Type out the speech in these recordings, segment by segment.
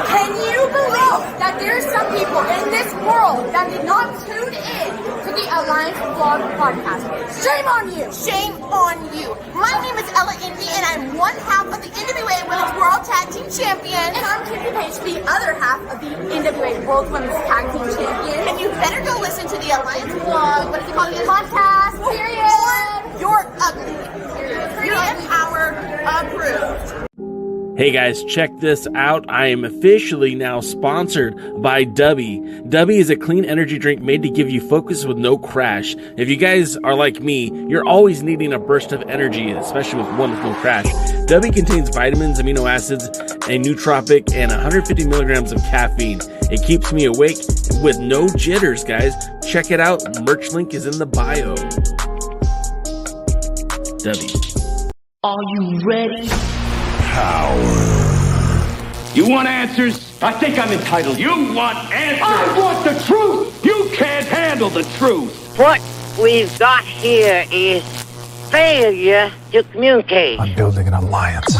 Can you believe that there's some people in this world that did not tune in to the Alliance Vlog podcast? Shame on you! Shame on you! My name is Ella Indy, and I'm one half of the NWA Women's World Tag Team Champion. And I'm Tiffany Page, the other half of the NWA World Women's Tag Team Champion. And you better go listen to the Alliance Vlog, what is it called again? Podcast, period. You're ugly. You're empowered, approved. Hey guys, check this out. I am officially now sponsored by Dubby. Dubby is a clean energy drink made to give you focus with no crash. If you guys are like me, you're always needing a burst of energy, especially with one with no crash. Dubby contains vitamins, amino acids, a nootropic, and 150 milligrams of caffeine. It keeps me awake with no jitters, guys. Check it out. Merch link is in the bio. Dubby. Are you ready? You want answers? I think I'm entitled. You want answers? I want the truth! You can't handle the truth! What we've got here is failure to communicate. I'm building an alliance.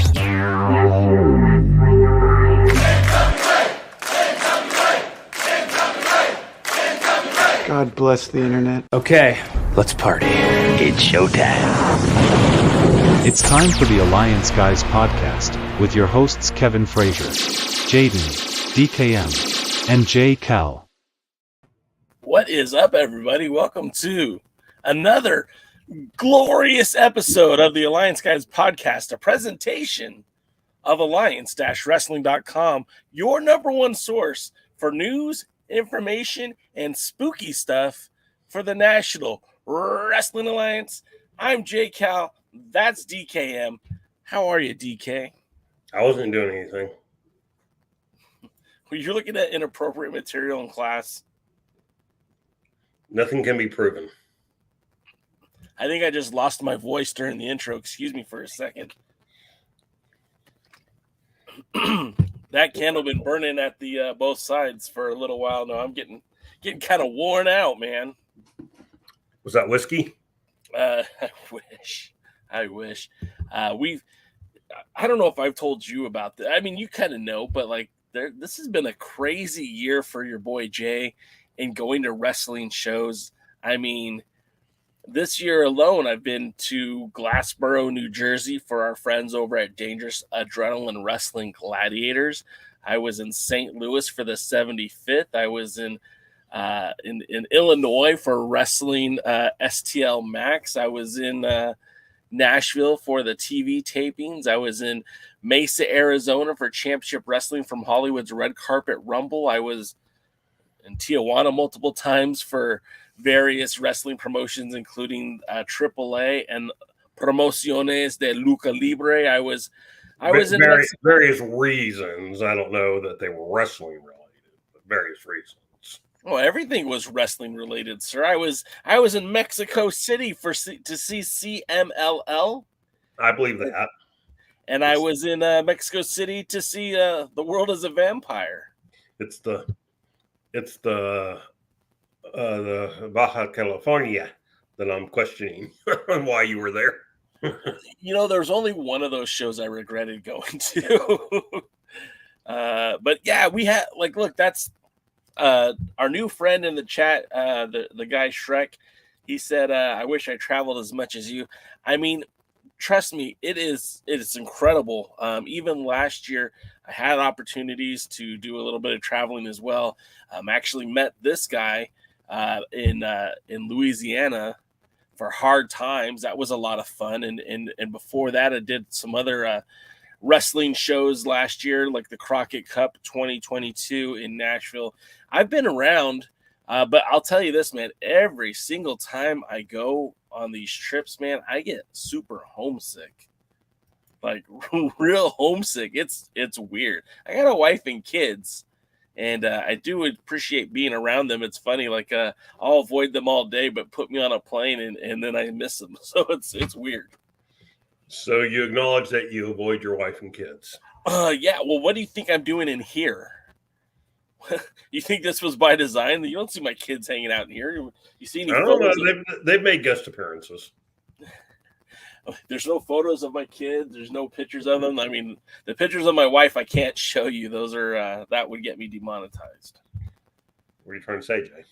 God bless the internet. Okay, let's party. It's showtime. It's time for the Alliance Guys podcast with your hosts Kevin Frazier, Jaden, DKM, and Jade Cargill. What is up, everybody? Welcome to another glorious episode of the Alliance Guys podcast, a presentation of alliance-wrestling.com, your number one source for news, information, and spooky stuff for the National Wrestling Alliance. I'm Jade Cargill. That's DKM. How are you, DK? I wasn't doing anything. Well, you're looking at inappropriate material in class. Nothing can be proven. I think I just lost my voice during the intro. Excuse me for a second. That candle been burning at the both sides for a little while now. I'm getting kind of worn out, man. Was that whiskey? I wish. I don't know if I've told you about that. I mean, you kind of know, but like this has been a crazy year for your boy Jay and going to wrestling shows. I mean, this year alone, I've been to Glassboro, New Jersey for our friends over at Dangerous Adrenaline Wrestling Gladiators. I was in St. Louis for the 75th. I was in Illinois for wrestling STL Max. I was in Nashville for the TV tapings. I was in Mesa, Arizona for Championship Wrestling from Hollywood's Red Carpet Rumble. I was in Tijuana multiple times for various wrestling promotions, including AAA and Promociones de Lucha Libre. I was in various reasons. I don't know that they were wrestling related, but various reasons. Well, everything was wrestling related, sir. I was in Mexico City to see CMLL. I believe that. And I was in Mexico City to see The World is a Vampire. It's the Baja California that I'm questioning why you were there. There's only one of those shows I regretted going to. But yeah, we had look, that's our new friend in the chat, the guy Shrek. He said, I wish I traveled as much as you. I mean, trust me, it's incredible. Even last year, I had opportunities to do a little bit of traveling as well. Actually met this guy in Louisiana for Hard Times. That was a lot of fun. And before that, I did some other wrestling shows last year, like the Crockett Cup 2022 in Nashville. I've been around, but I'll tell you this, man, every single time I go on these trips, man, I get super homesick, like real homesick. It's weird. I got a wife and kids, and I do appreciate being around them. It's funny, like I'll avoid them all day, but put me on a plane and then I miss them. So it's weird. So you acknowledge that you avoid your wife and kids? Yeah. Well, what do you think I'm doing in here? You think this was by design? You don't see my kids hanging out in here. You see any photos? They've made guest appearances. There's no photos of my kids. There's no pictures of them. I mean, the pictures of my wife I can't show you. Those are that would get me demonetized. What are you trying to say, Jay?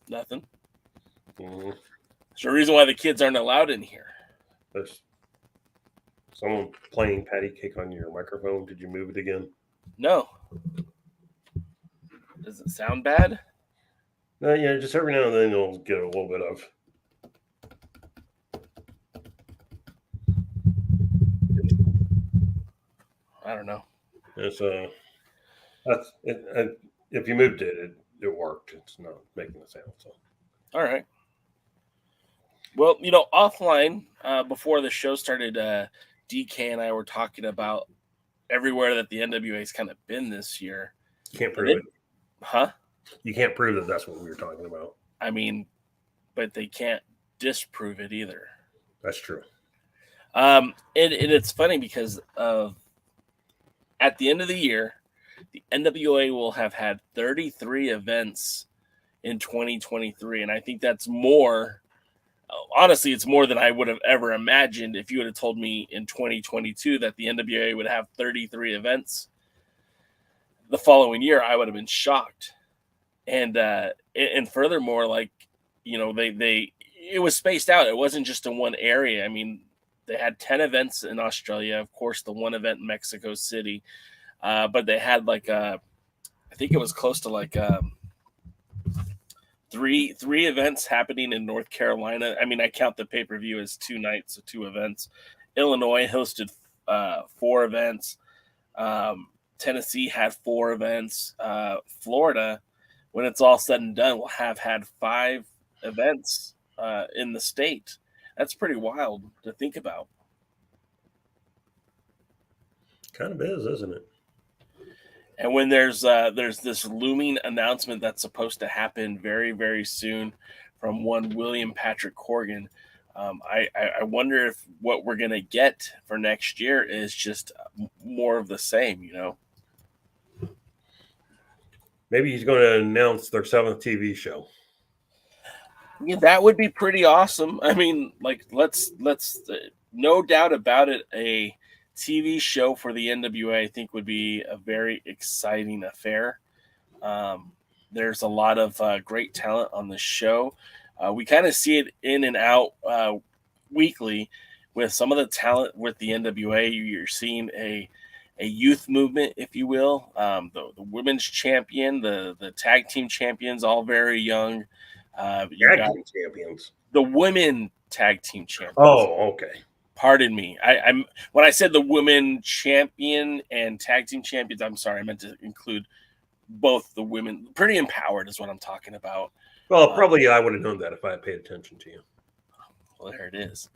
Nothing. Mm-hmm. There's a reason why the kids aren't allowed in here. There's someone playing patty cake on your microphone. Did you move it again? No. Does it sound bad? No, yeah, just every now and then you'll get a little bit of. I don't know. It's that's it, if you moved it worked. It's not making a sound. So, all right. Well, offline before the show started, DK and I were talking about everywhere that the NWA's kind of been this year. You can't prove it. Huh? You can't prove that that's what we were talking about. I mean, but they can't disprove it either. That's true. And it's funny because at the end of the year, the NWA will have had 33 events in 2023. And I think that's more. Honestly, it's more than I would have ever imagined if you would have told me in 2022 that the NWA would have 33 events. The following year, I would have been shocked. And furthermore, like, it was spaced out. It wasn't just in one area. I mean, they had 10 events in Australia, of course, the one event in Mexico City. But they had I think it was close to three events happening in North Carolina. I mean, I count the pay-per-view as 2 nights, so 2 events. Illinois hosted 4 events. Tennessee had 4 events. Florida, when it's all said and done, will have had 5 events in the state. That's pretty wild to think about. Kind of is, isn't it? And when there's this looming announcement that's supposed to happen very, very soon from one William Patrick Corgan, I wonder if what we're going to get for next year is just more of the same, Maybe he's going to announce their 7th TV show. Yeah, that would be pretty awesome. I mean, let's no doubt about it, a TV show for the NWA, I think, would be a very exciting affair. There's a lot of great talent on the show. We kind of see it in and out weekly with some of the talent with the NWA. You're seeing a youth movement, if you will. The women's champion, the tag team champions, all very young. Tag team champions. The women tag team champions. Oh, okay. Pardon me. I'm when I said the women champion and tag team champions, I'm sorry, I meant to include both the women. Pretty empowered is what I'm talking about. Well, probably I would have known that if I had paid attention to you. Well, there it is.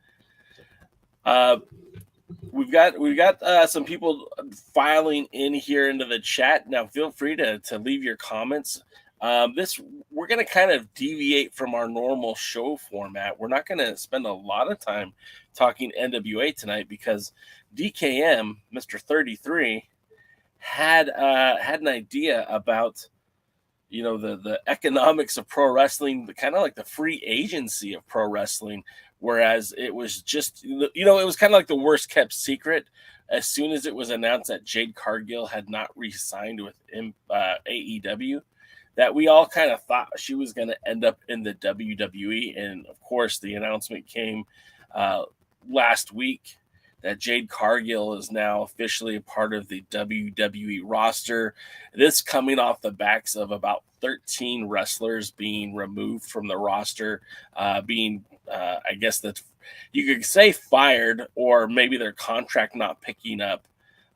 We've got some people filing in here into the chat. Now, feel free to leave your comments. We're going to kind of deviate from our normal show format. We're not going to spend a lot of time talking NWA tonight because DKM, Mr. 33, had an idea about the economics of pro wrestling, the kind of like the free agency of pro wrestling, whereas it was just it was kind of like the worst kept secret. As soon as it was announced that Jade Cargill had not re-signed with AEW, that we all kind of thought she was going to end up in the WWE. And of course, the announcement came last week that Jade Cargill is now officially a part of the WWE roster. This coming off the backs of about 13 wrestlers being removed from the roster, I guess that you could say fired, or maybe their contract not picking up.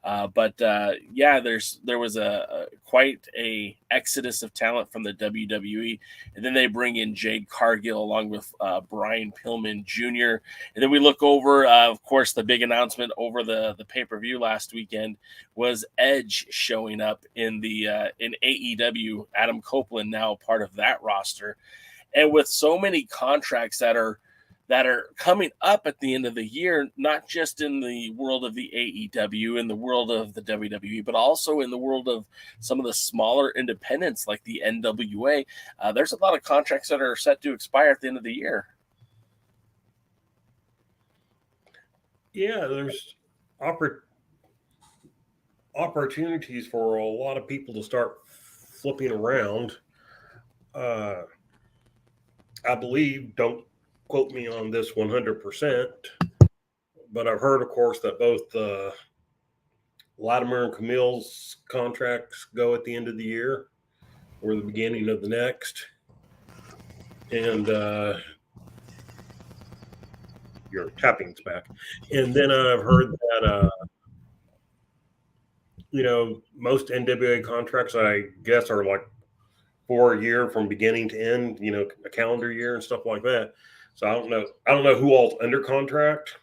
But there was a quite a exodus of talent from the WWE, and then they bring in Jade Cargill along with Brian Pillman Jr. And then we look over, of course, the big announcement over the pay-per-view last weekend was Edge showing up in AEW. Adam Copeland now part of that roster, and with so many contracts that are coming up at the end of the year, not just in the world of the AEW, in the world of the WWE, but also in the world of some of the smaller independents like the NWA. There's a lot of contracts that are set to expire at the end of the year. Yeah, there's opportunities for a lot of people to start flipping around. I believe, don't quote me on this 100%, but I've heard, of course, that both Latimer and Camille's contracts go at the end of the year or the beginning of the next. And your tapping's back. And then I've heard that, most NWA contracts, I guess, are like for a year from beginning to end, a calendar year and stuff like that. So I don't know who all's under contract.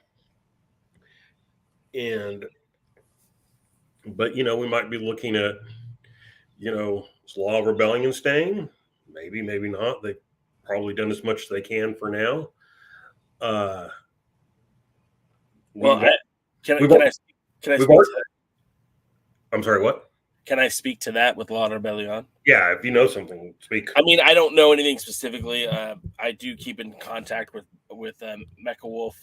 But we might be looking at, Law of Rebellion staying. Maybe not. They've probably done as much as they can for now. Can I speak to that? I'm sorry, what? Can I speak to that with Law and Rebellion? Yeah, if you know something, speak. I mean, I don't know anything specifically. I do keep in contact with Mecha Wolf.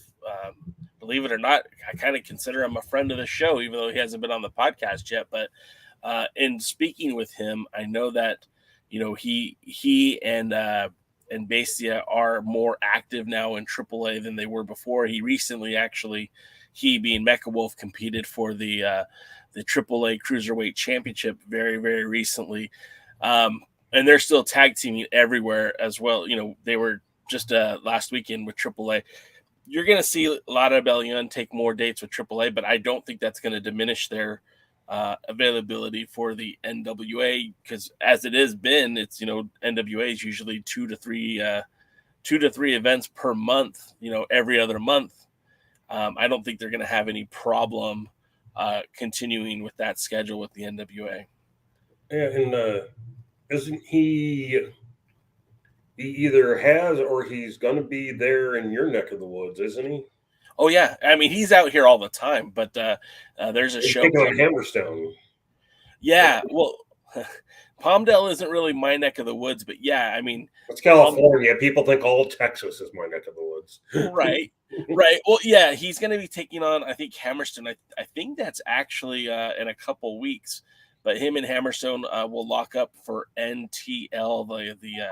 Believe it or not, I kind of consider him a friend of the show, even though he hasn't been on the podcast yet. But in speaking with him, I know that he and Bastia are more active now in AAA than they were before. He recently, actually, he being Mecha Wolf, competed for the AAA Cruiserweight Championship very, very recently. And they're still tag teaming everywhere as well. They were just last weekend with AAA. You're going to see a lot of Rebellion take more dates with AAA, but I don't think that's going to diminish their availability for the NWA, because as it has been, it's, NWA is usually two to three events per month, every other month. I don't think they're going to have any problem continuing with that schedule with the NWA. Yeah, and isn't he either has or he's going to be there in your neck of the woods, isn't he? Oh, yeah. I mean, he's out here all the time, but there's a show. On Hammerstone. Yeah, well, Palmdale isn't really my neck of the woods, but yeah, I mean. It's California. People think all Texas is my neck of the woods. Right. Well, yeah, he's going to be taking on, I think, Hammerstone. I think that's actually in a couple weeks. But him and Hammerstone will lock up for NTL, the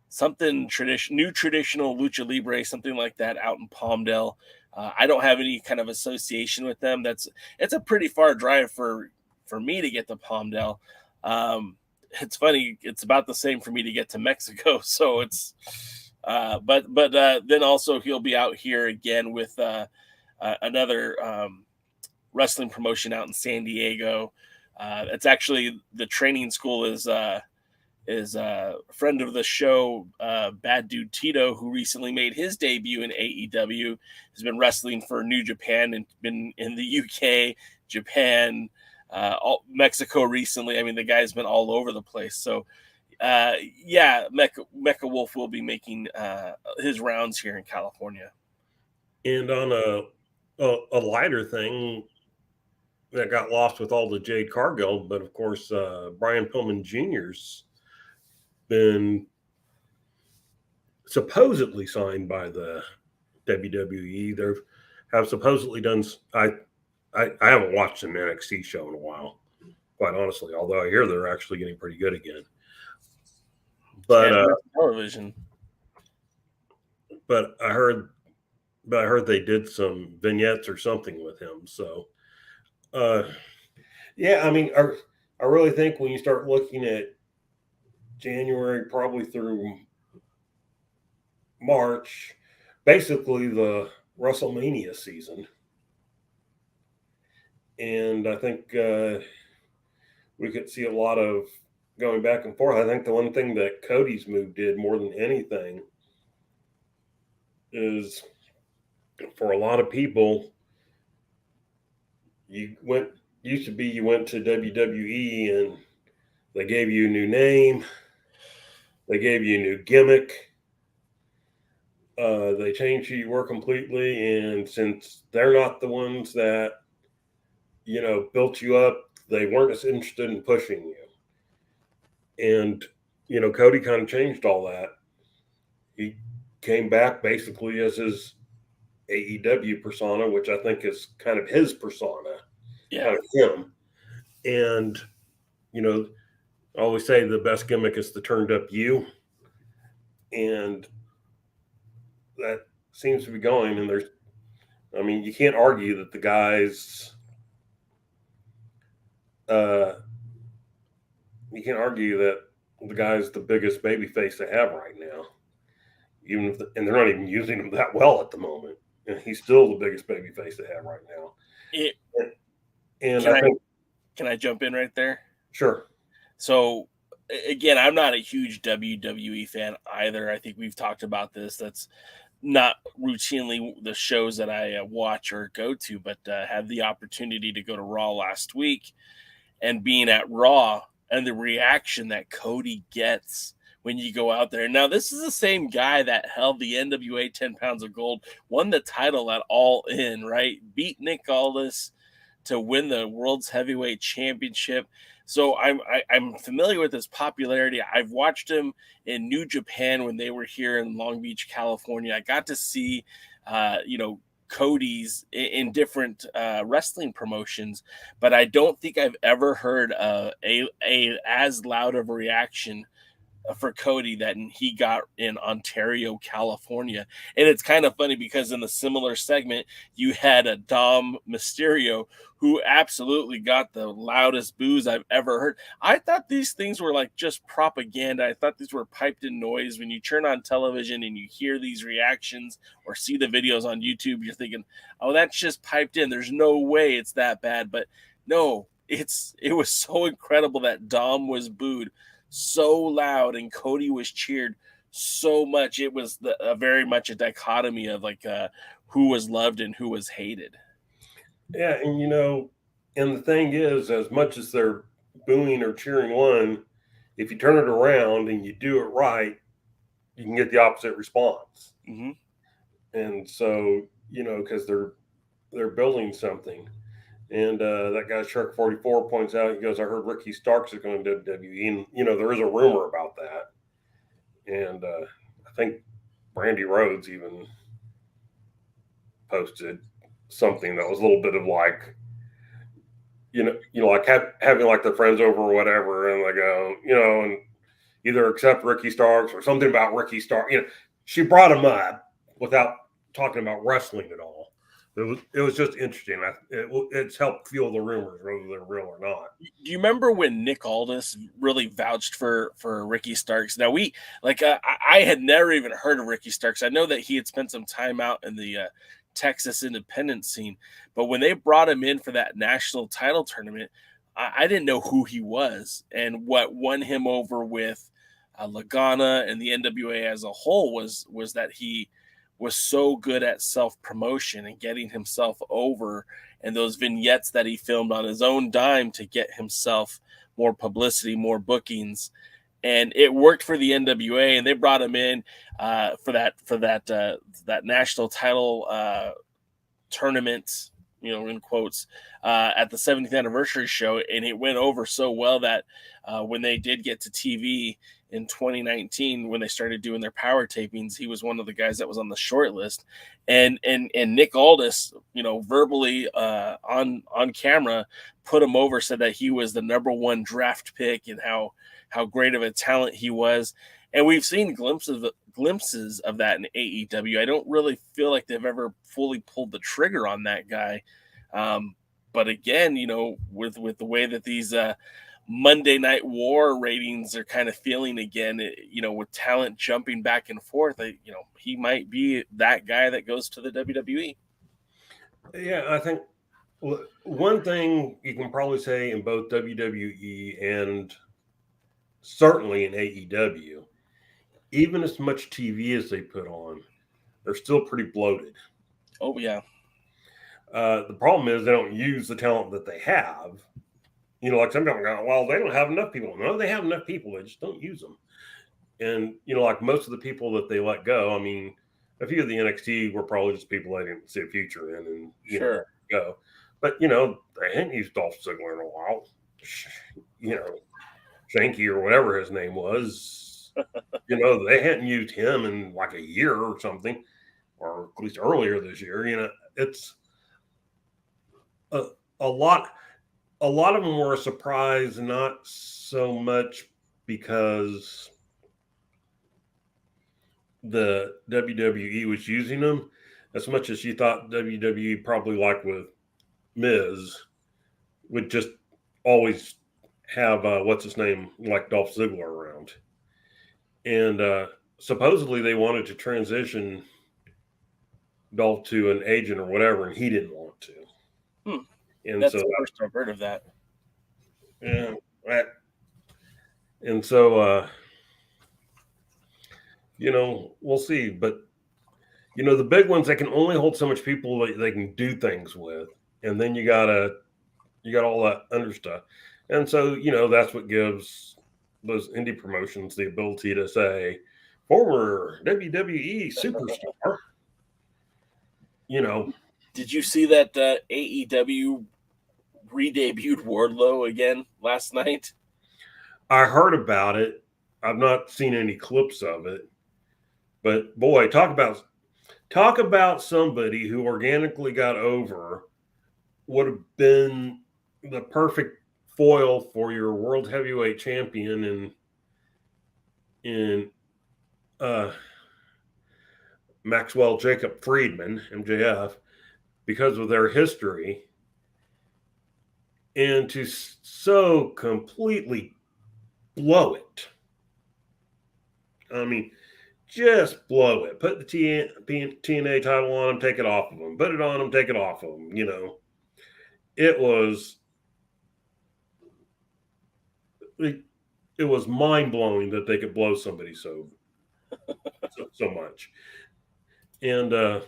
something new traditional lucha libre, something like that, out in Palmdale. I don't have any kind of association with them. It's a pretty far drive for me to get to Palmdale. It's funny. It's about the same for me to get to Mexico. So it's, but then also he'll be out here again with another wrestling promotion out in San Diego. It's actually, the training school is a friend of the show, Bad Dude Tito, who recently made his debut in AEW. Has been wrestling for New Japan and been in the UK, Japan, Mexico recently. I mean, the guy's been all over the place. So, Mecha Wolf will be making his rounds here in California. And on a lighter thing that got lost with all the Jade Cargill, but of course, Brian Pillman Jr.'s been supposedly signed by the WWE. They have supposedly done. I haven't watched an NXT show in a while, quite honestly. Although I hear they're actually getting pretty good again. But television. But I heard but I heard they did some vignettes or something with him. So, yeah, I mean, I really think when you start looking at January, probably through March, basically the WrestleMania season. And I think we could see a lot of going back and forth. I think the one thing that Cody's move did more than anything is for a lot of people, you went to WWE and they gave you a new name, they gave you a new gimmick, they changed who you were completely, and since they're not the ones that built you up, they weren't as interested in pushing you. And Cody kind of changed all that. He came back basically as his AEW persona, which I think is kind of his persona, kind of him. And I always say the best gimmick is the turned up you, and that seems to be going. And you can't argue that the guy's the biggest babyface they have right now. And they're not even using him that well at the moment, and he's still the biggest babyface they have right now. Can I jump in right there? Sure. So again, I'm not a huge WWE fan either. I think we've talked about this. That's not routinely the shows that I watch or go to, but had the opportunity to go to Raw last week, and being at Raw and the reaction that Cody gets when you go out there. Now, this is the same guy that held the NWA 10 pounds of gold, won the title at All In, right? Beat Nick Aldis to win the World's Heavyweight Championship. So I'm familiar with his popularity. I've watched him in New Japan when they were here in Long Beach, California. I got to see, Cody's in different wrestling promotions, but I don't think I've ever heard a as loud of a reaction for Cody that he got in Ontario, California. And it's kind of funny because in the similar segment, you had a Dom Mysterio who absolutely got the loudest boos I've ever heard. I thought these things were like just propaganda. I thought these were piped in noise. When you turn on television and you hear these reactions or see the videos on YouTube, you're thinking, oh, that's just piped in. There's no way it's that bad. But no, it was so incredible that Dom was booed so loud and Cody was cheered so much. It was very much a dichotomy of who was loved and who was hated. Yeah, and and the thing is, as much as they're booing or cheering one, if you turn it around and you do it right, you can get the opposite response. Mm-hmm. And so because they're building something. And that guy Shark 44 points out, he goes, I heard Ricky Starks is going to WWE. And, there is a rumor about that. And I think Brandy Rhodes even posted something that was a little bit of having like their friends over or whatever. And they go, and either accept Ricky Starks or something about Ricky Starks. She brought him up without talking about wrestling at all. It was just interesting. It's helped fuel the rumors, whether they're real or not. Do you remember when Nick Aldis really vouched for Ricky Starks? Now I had never even heard of Ricky Starks. I know that he had spent some time out in the Texas independent scene, but when they brought him in for that national title tournament, I didn't know who he was. And what won him over with Lagana and the NWA as a whole was that he was so good at self-promotion and getting himself over, and those vignettes that he filmed on his own dime to get himself more publicity, more bookings. And it worked for the NWA, and they brought him in for that national title tournament, in quotes, at the 70th anniversary show. And it went over so well that when they did get to TV in 2019, when they started doing their power tapings, he was one of the guys that was on the short list. And Nick Aldis, verbally on camera put him over, said that he was the number one draft pick and how great of a talent he was. And we've seen glimpses glimpses of that in AEW. I don't really feel like they've ever fully pulled the trigger on that guy. But again, with the way that these Monday Night War ratings are kind of feeling again, with talent jumping back and forth, he might be that guy that goes to the WWE. Yeah, I think one thing you can probably say in both WWE and certainly in AEW, even as much TV as they put on, they're still pretty bloated. Oh, yeah. The problem is they don't use the talent that they have. Like some people go, well, they don't have enough people. No, they have enough people. They just don't use them. And, like most of the people that they let go, I mean, a few of the NXT were probably just people they didn't see a future in and, sure. Go. But, they hadn't used Dolph Ziggler in a while. Shanky or whatever his name was, they hadn't used him in like a year or something, or at least earlier this year. It's a lot of them were a surprise, not so much because the WWE was using them as much as you thought WWE probably like with Miz would just always have what's his name, like Dolph Ziggler around. And supposedly they wanted to transition Dolph to an agent or whatever, and he didn't want to. And that's so the first I've heard of that. Yeah. And so we'll see. But the big ones, they can only hold so much people that they can do things with. And then you got all that other stuff. And so, that's what gives those indie promotions the ability to say, former WWE superstar. Did you see that AEW re-debuted Wardlow again last night? I heard about it. I've not seen any clips of it. But boy, talk about somebody who organically got over, would have been the perfect foil for your world heavyweight champion in Maxwell Jacob Friedman, MJF, because of their history, and to so completely blow it. I mean, just blow it. Put the TNA title on them, take it off of them. Put it on them, take it off of them. It was mind-blowing that they could blow somebody so much. And that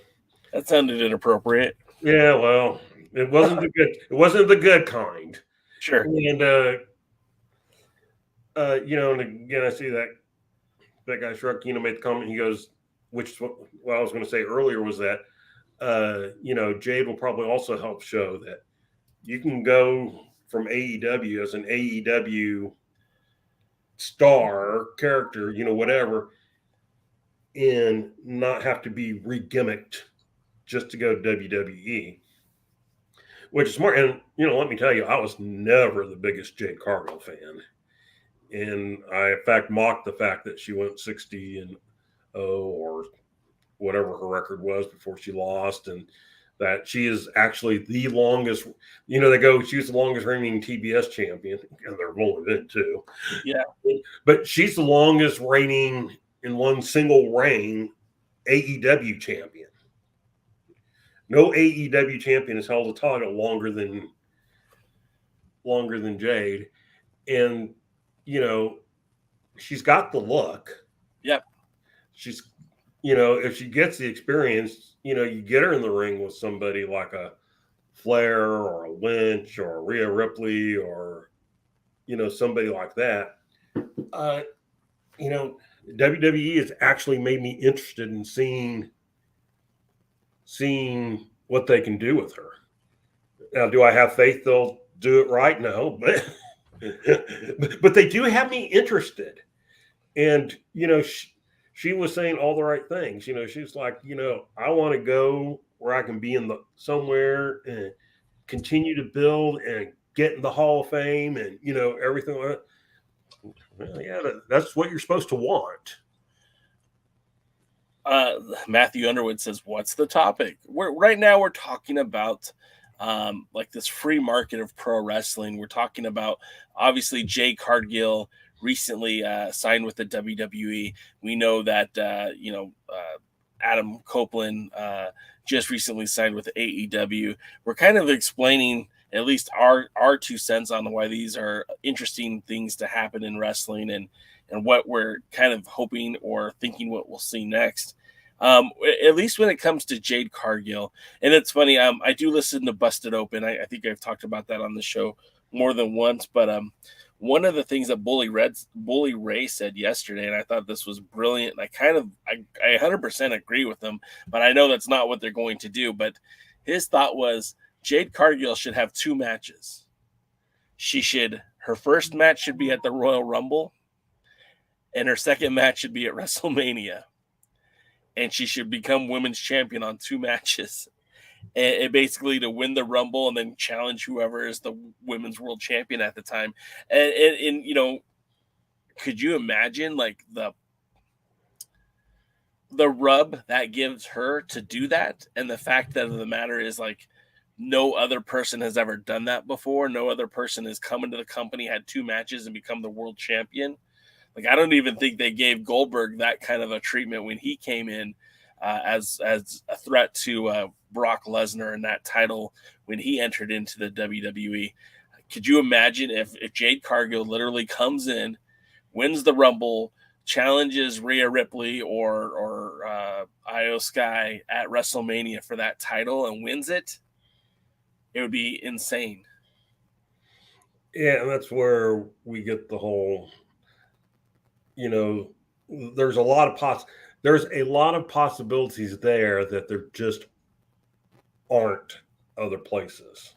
sounded inappropriate. Yeah, well, it wasn't the good kind. Sure. And and again, I see that guy Shrek, made the comment. He goes, which is what I was going to say earlier was that Jade will probably also help show that you can go from AEW as an AEW star character, whatever, and not have to be re-gimmicked just to go to WWE, which is smart. And, let me tell you, I was never the biggest Jade Cargill fan. And I, in fact, mocked the fact that she went 60-0 or whatever her record was before she lost. And that she is actually the longest, they go, she's the longest reigning TBS champion. And they're rolling it too. Yeah. But she's the longest reigning in one single reign AEW champion. No AEW champion has held a title longer than Jade. And, she's got the look. Yep. She's, if she gets the experience, you get her in the ring with somebody like a Flair or a Lynch or a Rhea Ripley or, somebody like that. WWE has actually made me interested in seeing what they can do with her. Now, do I have faith they'll do it right? No, but they do have me interested. And, she was saying all the right things. She's like, I want to go where I can be somewhere and continue to build and get in the Hall of Fame and, everything like that. Well, yeah, that's what you're supposed to want. Matthew Underwood says, "What's the topic?" Right now we're talking about like this free market of pro wrestling. We're talking about obviously Jade Cargill recently signed with the WWE. We know that Adam Copeland just recently signed with AEW. We're kind of explaining at least our 2 cents on why these are interesting things to happen in wrestling and what we're kind of hoping or thinking what we'll see next. At least when it comes to Jade Cargill. And it's funny, I do listen to Busted Open. I think I've talked about that on the show more than once, but one of the things that Bully Ray said yesterday, and I thought this was brilliant, and I 100% agree with him, but I know that's not what they're going to do. But his thought was Jade Cargill should have 2 matches. Her first match should be at the Royal Rumble, and her second match should be at WrestleMania. And she should become women's champion on 2 matches. And basically to win the Rumble and then challenge whoever is the women's world champion at the time. And could you imagine like the rub that gives her to do that? And the fact that the matter is like no other person has ever done that before. No other person has come into the company, had 2 matches and become the world champion. Like, I don't even think they gave Goldberg that kind of a treatment when he came in as a threat to Brock Lesnar in that title when he entered into the WWE. Could you imagine if Jade Cargill literally comes in, wins the Rumble, challenges Rhea Ripley or Io Sky at WrestleMania for that title and wins it? It would be insane. Yeah, and that's where we get the whole, there's a lot of possibilities there that there just aren't other places.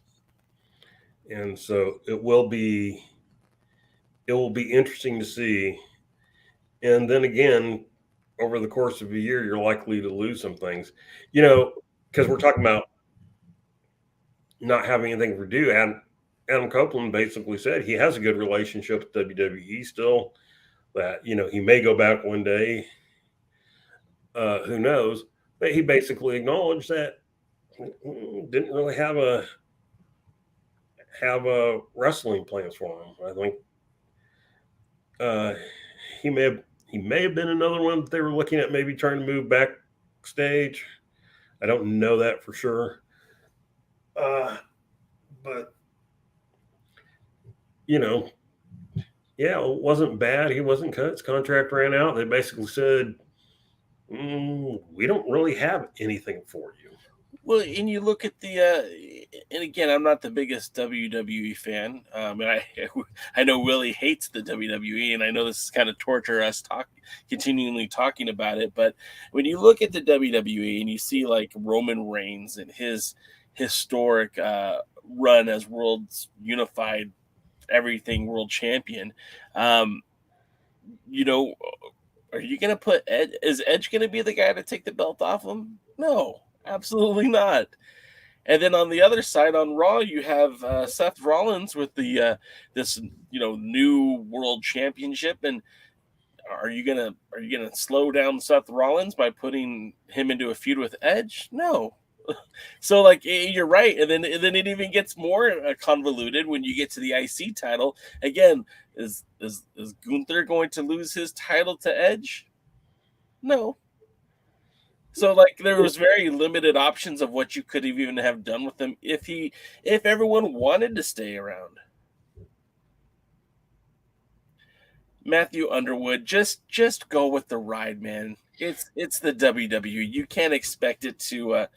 And so it will be interesting to see. And then again, over the course of a year, you're likely to lose some things, because we're talking about not having anything to do. And Adam Copeland basically said he has a good relationship with WWE still, that, he may go back one day. Who knows? But he basically acknowledged that didn't really have a wrestling plans for him. I think he may have been another one that they were looking at, maybe trying to move backstage. I don't know that for sure. But yeah, it wasn't bad. He wasn't cut. His contract ran out. They basically said, we don't really have anything for you. Well, and you look at and again, I'm not the biggest WWE fan. And I know Willie hates the WWE, and I know this is kind of torture us continually talking about it. But when you look at the WWE and you see like Roman Reigns and his historic run as world's unified everything world champion, are you going to put Edge? Is Edge going to be the guy to take the belt off him? No. Absolutely not. And then on the other side, on Raw, you have Seth Rollins with the this new world championship. And are you gonna slow down Seth Rollins by putting him into a feud with Edge? No. So like you're right, and then it even gets more convoluted when you get to the IC title. Again, is Gunther going to lose his title to Edge? No. So like there was very limited options of what you could even have done with him if everyone wanted to stay around. Matthew Underwood, just go with the ride, man. It's the WWE. You can't expect it to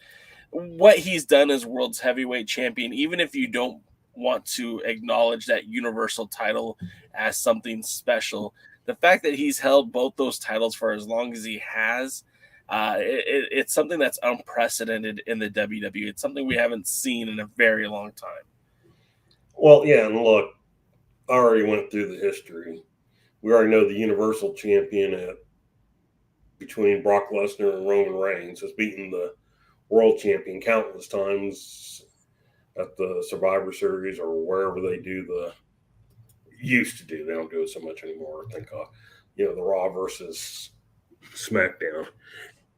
what he's done as world's heavyweight champion, even if you don't want to acknowledge that universal title as something special. The fact that he's held both those titles for as long as he has, it's something that's unprecedented in the WWE. It's something we haven't seen in a very long time. Well, yeah, and look, I already went through the history. We already know the Universal Champion between Brock Lesnar and Roman Reigns has beaten the World Champion countless times at the Survivor Series or wherever they used to do. They don't do it so much anymore. I think, the Raw versus SmackDown.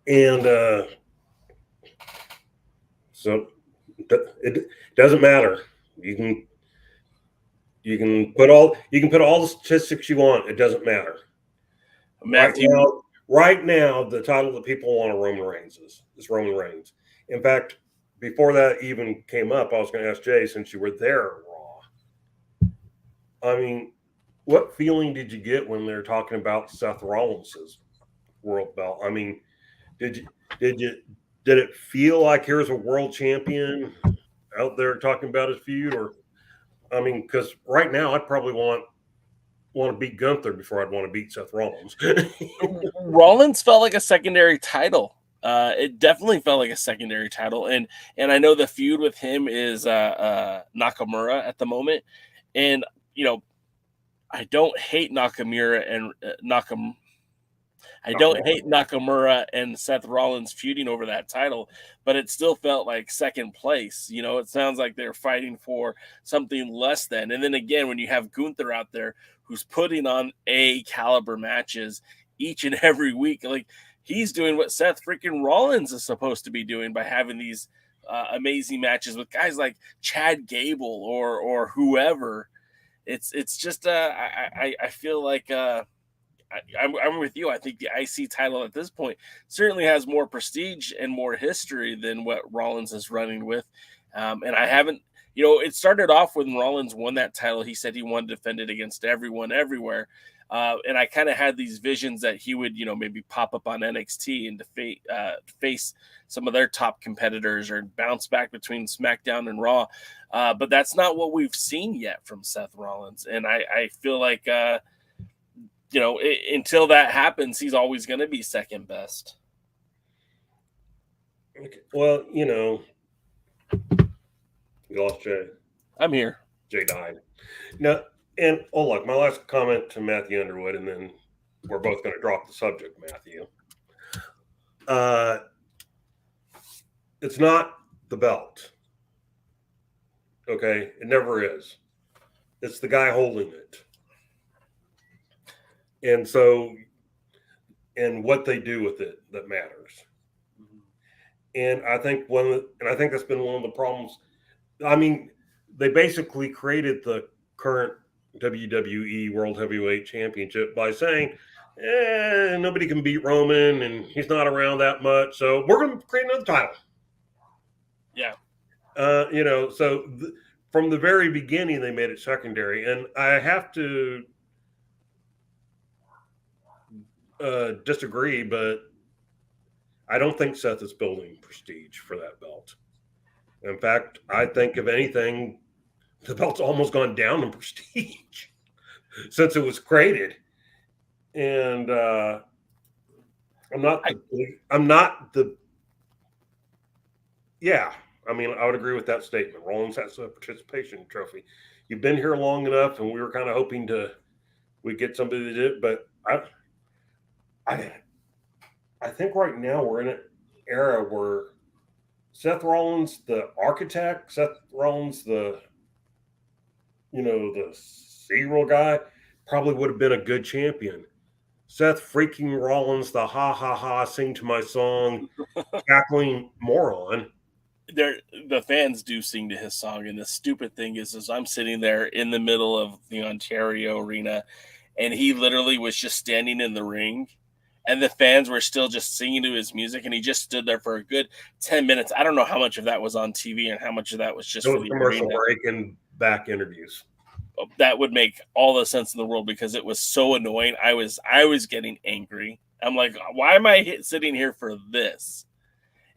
And so it doesn't matter. You can put all the statistics you want. It doesn't matter. Matthew, Right now, the title that people want Roman Reigns is Roman Reigns. In fact, before that even came up, I was going to ask Jay, since you were there at Raw. I mean, what feeling did you get when they were talking about Seth Rollins' world belt? I mean, did it feel like here's a world champion out there talking about his feud? Or, I mean, because right now I'd probably want to beat Gunther before I'd want to beat Seth Rollins. Rollins felt like a secondary title. It definitely felt like a secondary title, and I know the feud with him is Nakamura at the moment, and I don't hate Nakamura and I don't hate Nakamura and Seth Rollins feuding over that title, but it still felt like second place. It sounds like they're fighting for something less than. And then again, when you have Gunther out there who's putting on A caliber matches each and every week, like he's doing what Seth freaking Rollins is supposed to be doing by having these amazing matches with guys like Chad Gable or whoever. It's just I feel like I'm with you. I think the IC title at this point certainly has more prestige and more history than what Rollins is running with. And I haven't, it started off when Rollins won that title. He said he wanted to defend it against everyone, everywhere. And I kind of had these visions that he would, maybe pop up on NXT and face some of their top competitors or bounce back between SmackDown and Raw. But that's not what we've seen yet from Seth Rollins. And I feel like, until that happens, he's always going to be second best. Okay. Well, you lost Jay. I'm here. Jay died. Now, and look, my last comment to Matthew Underwood, and then we're both going to drop the subject, Matthew. It's not the belt. Okay? It never is. It's the guy holding it. And so, and what they do with it that matters. And I think that's been one of the problems. I mean, they basically created the current WWE World Heavyweight Championship by saying, nobody can beat Roman and he's not around that much. So we're going to create another title. Yeah. From the very beginning, they made it secondary. And I have to disagree, but I don't think Seth is building prestige for that belt. In fact, I think if anything, the belt's almost gone down in prestige since it was created. And I mean, I would agree with that statement. Rollins has a participation trophy. You've been here long enough, and we were kind of hoping we get somebody to do it, but I think right now we're in an era where Seth Rollins, the architect, Seth Rollins, the serial guy, probably would have been a good champion. Seth freaking Rollins, the ha ha ha, sing to my song, cackling moron. The fans do sing to his song, and the stupid thing is I'm sitting there in the middle of the Ontario arena, and he literally was just standing in the ring, and the fans were still just singing to his music, and he just stood there for a good 10 minutes. I don't know how much of that was on TV and how much of that was just for the commercial arena. break and back interviews. That would make all the sense in the world because it was so annoying. I was getting angry. I'm like, why am I sitting here for this?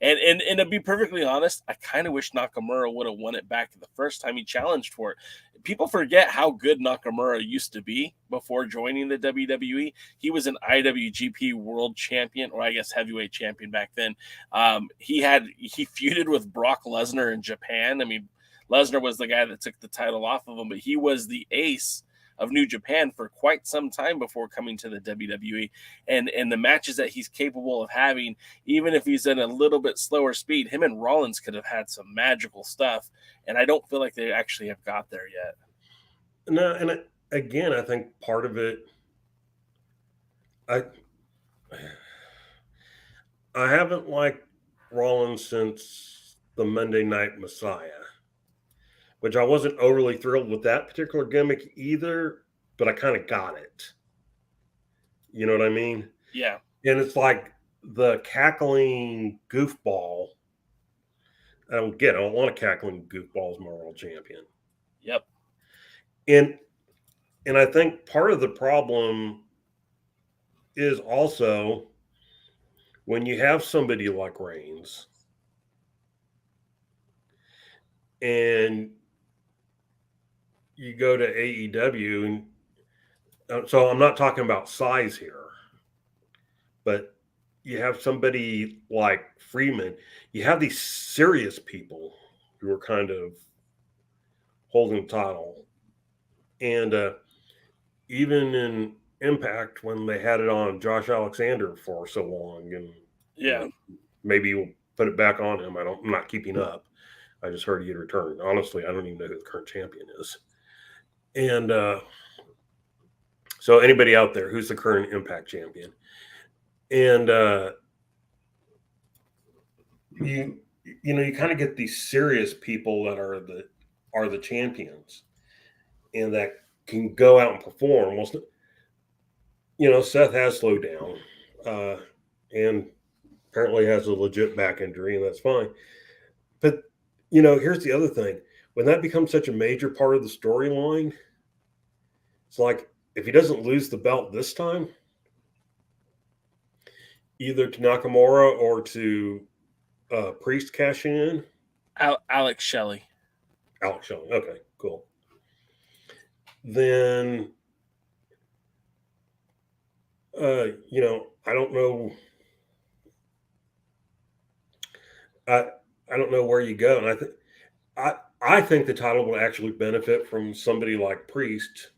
And to be perfectly honest, I kind of wish Nakamura would have won it back the first time he challenged for it. People forget how good Nakamura used to be before joining the WWE. He was an IWGP World Champion, or I guess heavyweight champion back then. He feuded with Brock Lesnar in Japan. I mean, Lesnar was the guy that took the title off of him, but he was the ace of New Japan for quite some time before coming to the WWE. And the matches that he's capable of having, even if he's in a little bit slower speed, him and Rollins could have had some magical stuff. And I don't feel like they actually have got there yet. No, and again, I think part of it, I haven't liked Rollins since the Monday Night Messiah, which I wasn't overly thrilled with that particular gimmick either, but I kind of got it. You know what I mean? Yeah. And it's like the cackling goofball. I don't want a cackling goofball as my world champion. Yep. And I think part of the problem is also when you have somebody like Reigns and you go to AEW, and so I'm not talking about size here, but you have somebody like Freeman, you have these serious people who are kind of holding the title. And even in Impact, when they had it on Josh Alexander for so long, and Yeah. maybe we'll put it back on him. I'm not keeping up. I just heard he had returned. Honestly, I don't even know who the current champion is. And so anybody out there, who's the current Impact champion? And you kind of get these serious people that are the champions, and that can go out and perform. Well, Seth has slowed down, and apparently has a legit back injury, and that's fine. But here's the other thing: when that becomes such a major part of the storyline, it's like if he doesn't lose the belt this time, either to Nakamura or to Priest cashing in. Alex Shelley. Alex Shelley. Okay, cool. Then, I don't know. I don't know where you go, and I think the title will actually benefit from somebody like Priest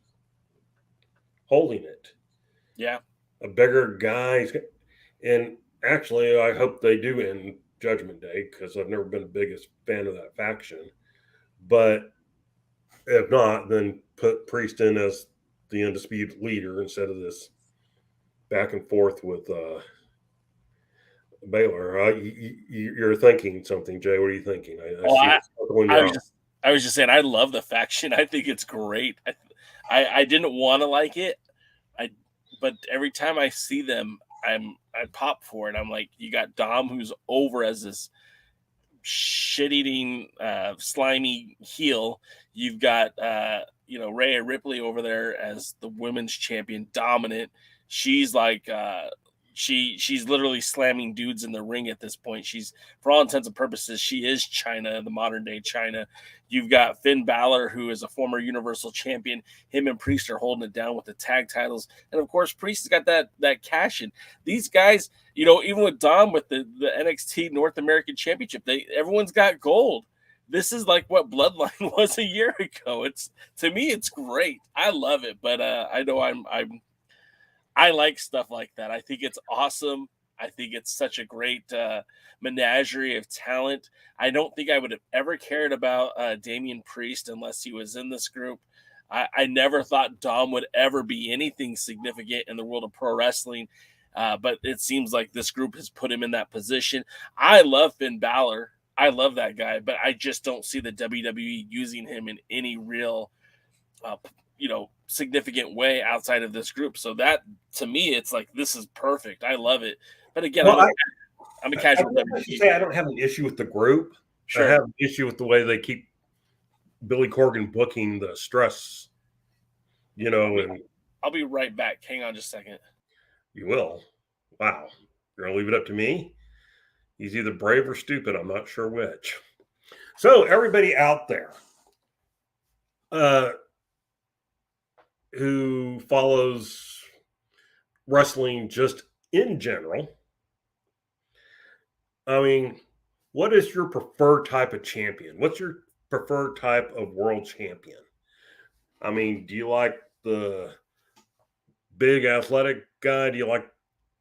holding it. Yeah, a bigger guy, and actually, I hope they do end Judgment Day because I've never been the biggest fan of that faction. But if not, then put Priest in as the undisputed leader instead of this back and forth with Baylor. You're thinking something, Jay. What are you thinking? I was just saying I love the faction. I think it's great. I didn't want to like it, but every time I see them, I pop for it. I'm like, you got Dom, who's over as this shit-eating, slimy heel. You've got Rhea Ripley over there as the women's champion, dominant. She's like she's literally slamming dudes in the ring at this point. She's, for all intents and purposes, she is China, the modern day China. You've got Finn Balor, who is a former Universal Champion. Him and Priest are holding it down with the tag titles, and of course, Priest has got that cash in. These guys, even with Dom with the NXT North American Championship, everyone's got gold. This is like what Bloodline was a year ago. To me, it's great. I love it, but I know I like stuff like that. I think it's awesome. I think it's such a great menagerie of talent. I don't think I would have ever cared about Damian Priest unless he was in this group. I never thought Dom would ever be anything significant in the world of pro wrestling, but it seems like this group has put him in that position. I love Finn Balor. I love that guy, but I just don't see the WWE using him in any real significant way outside of this group. So that, to me, it's like, this is perfect. I love it. But again, I'm a casual WWE. I don't have an issue with the group. Sure. I have an issue with the way they keep Billy Corgan booking the stress, and I'll be right back. Hang on just a second. You will? Wow. You're going to leave it up to me? He's either brave or stupid. I'm not sure which. So everybody out there, who follows wrestling just in general, I mean, what is your preferred type of champion? What's your preferred type of world champion? I mean, do you like the big athletic guy? Do you like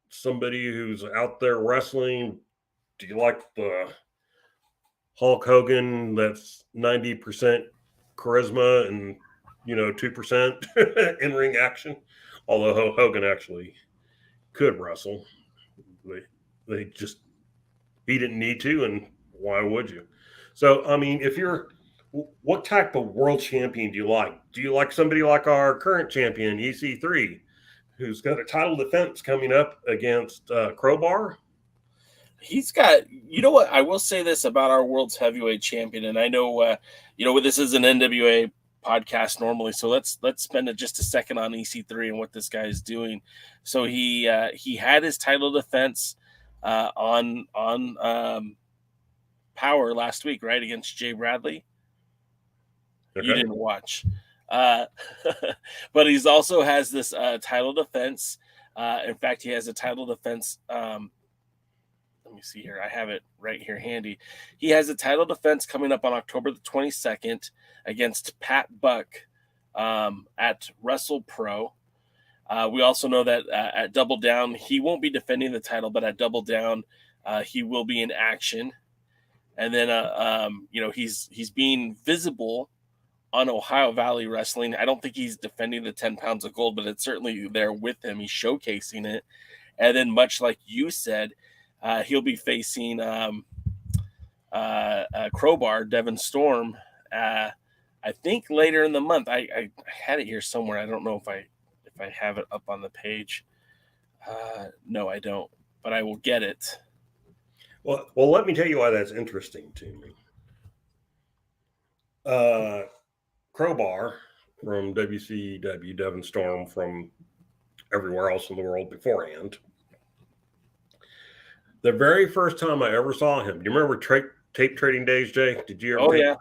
somebody who's out there wrestling? Do you like the Hulk Hogan that's 90% charisma and 2% in-ring action? Although Hogan actually could wrestle. he didn't need to, and why would you? So, I mean, what type of world champion do you like? Do you like somebody like our current champion, EC3, who's got a title defense coming up against Crowbar? He's got, you know what? I will say this about our world's heavyweight champion, and I know, this is an NWA podcast normally, so let's spend just a second on EC3 and what this guy is doing. So he had his title defense on Power last week, right, against Jay Bradley. Okay. You didn't watch, but he's also has this title defense. In fact, he has a title defense. Let me see here. I have it right here handy. He has a title defense coming up on October the 22nd against Pat Buck at Wrestle Pro. We also know that at Double Down, he won't be defending the title, but at Double Down, he will be in action. And then, he's being visible on Ohio Valley Wrestling. I don't think he's defending the 10 pounds of gold, but it's certainly there with him. He's showcasing it. And then, much like you said, he'll be facing Crowbar, Devin Storm. I think later in the month. I had it here somewhere. I don't know if I have it up on the page. No, I don't. But I will get it. Well, let me tell you why that's interesting to me. Crowbar from WCW, Devin Storm from everywhere else in the world beforehand. The very first time I ever saw him, do you remember tape trading days, Jay? Did you ever? Oh, yeah.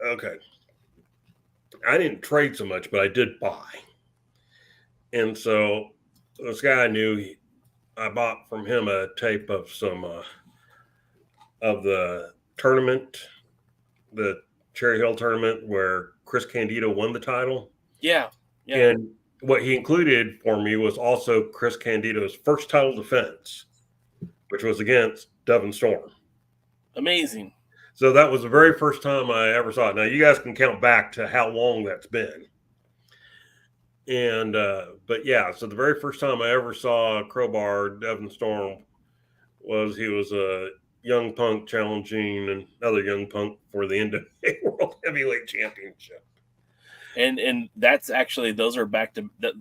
Okay. I didn't trade so much, but I did buy. And so this guy I knew, I bought from him a tape of some of the tournament, the Cherry Hill tournament where Chris Candido won the title. Yeah. And what he included for me was also Chris Candido's first title defense, which was against Devin Storm. Amazing. So that was the very first time I ever saw it. Now, you guys can count back to how long that's been. And, but yeah, so the very first time I ever saw Crowbar, Devin Storm, he was a young punk challenging another young punk for the NWA World Heavyweight Championship. And that's actually, those are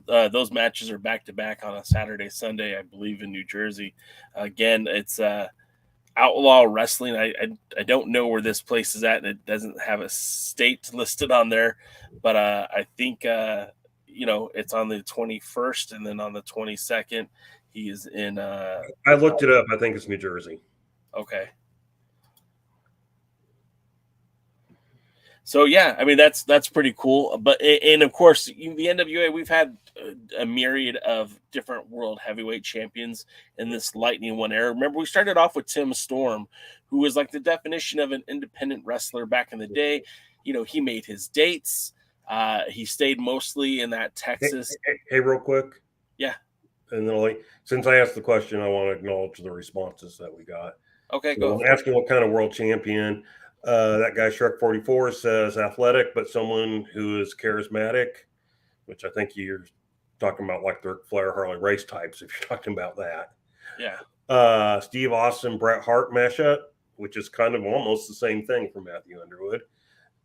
those matches are back to back on a Saturday, Sunday, I believe, in New Jersey. Again, it's Outlaw Wrestling. I don't know where this place is at, and it doesn't have a state listed on there, but I think it's on the 21st, and then on the 22nd, he is in. I looked it up. I think it's New Jersey. Okay. So yeah, I mean that's pretty cool. But and of course, the NWA, we've had a myriad of different world heavyweight champions in this Lightning One era. Remember, we started off with Tim Storm, who was like the definition of an independent wrestler back in the day. He made his dates. He stayed mostly in that Texas. Hey, real quick. Yeah. And then, since I asked the question, I want to acknowledge the responses that we got. Okay, so go. I'm asking what kind of world champion. That guy Shrek 44 says athletic, but someone who is charismatic, which I think you're talking about, like the Ric Flair, Harley Race types, if you're talking about that. Yeah. Steve Austin, Bret Hart mashup, which is kind of almost the same thing for Matthew Underwood.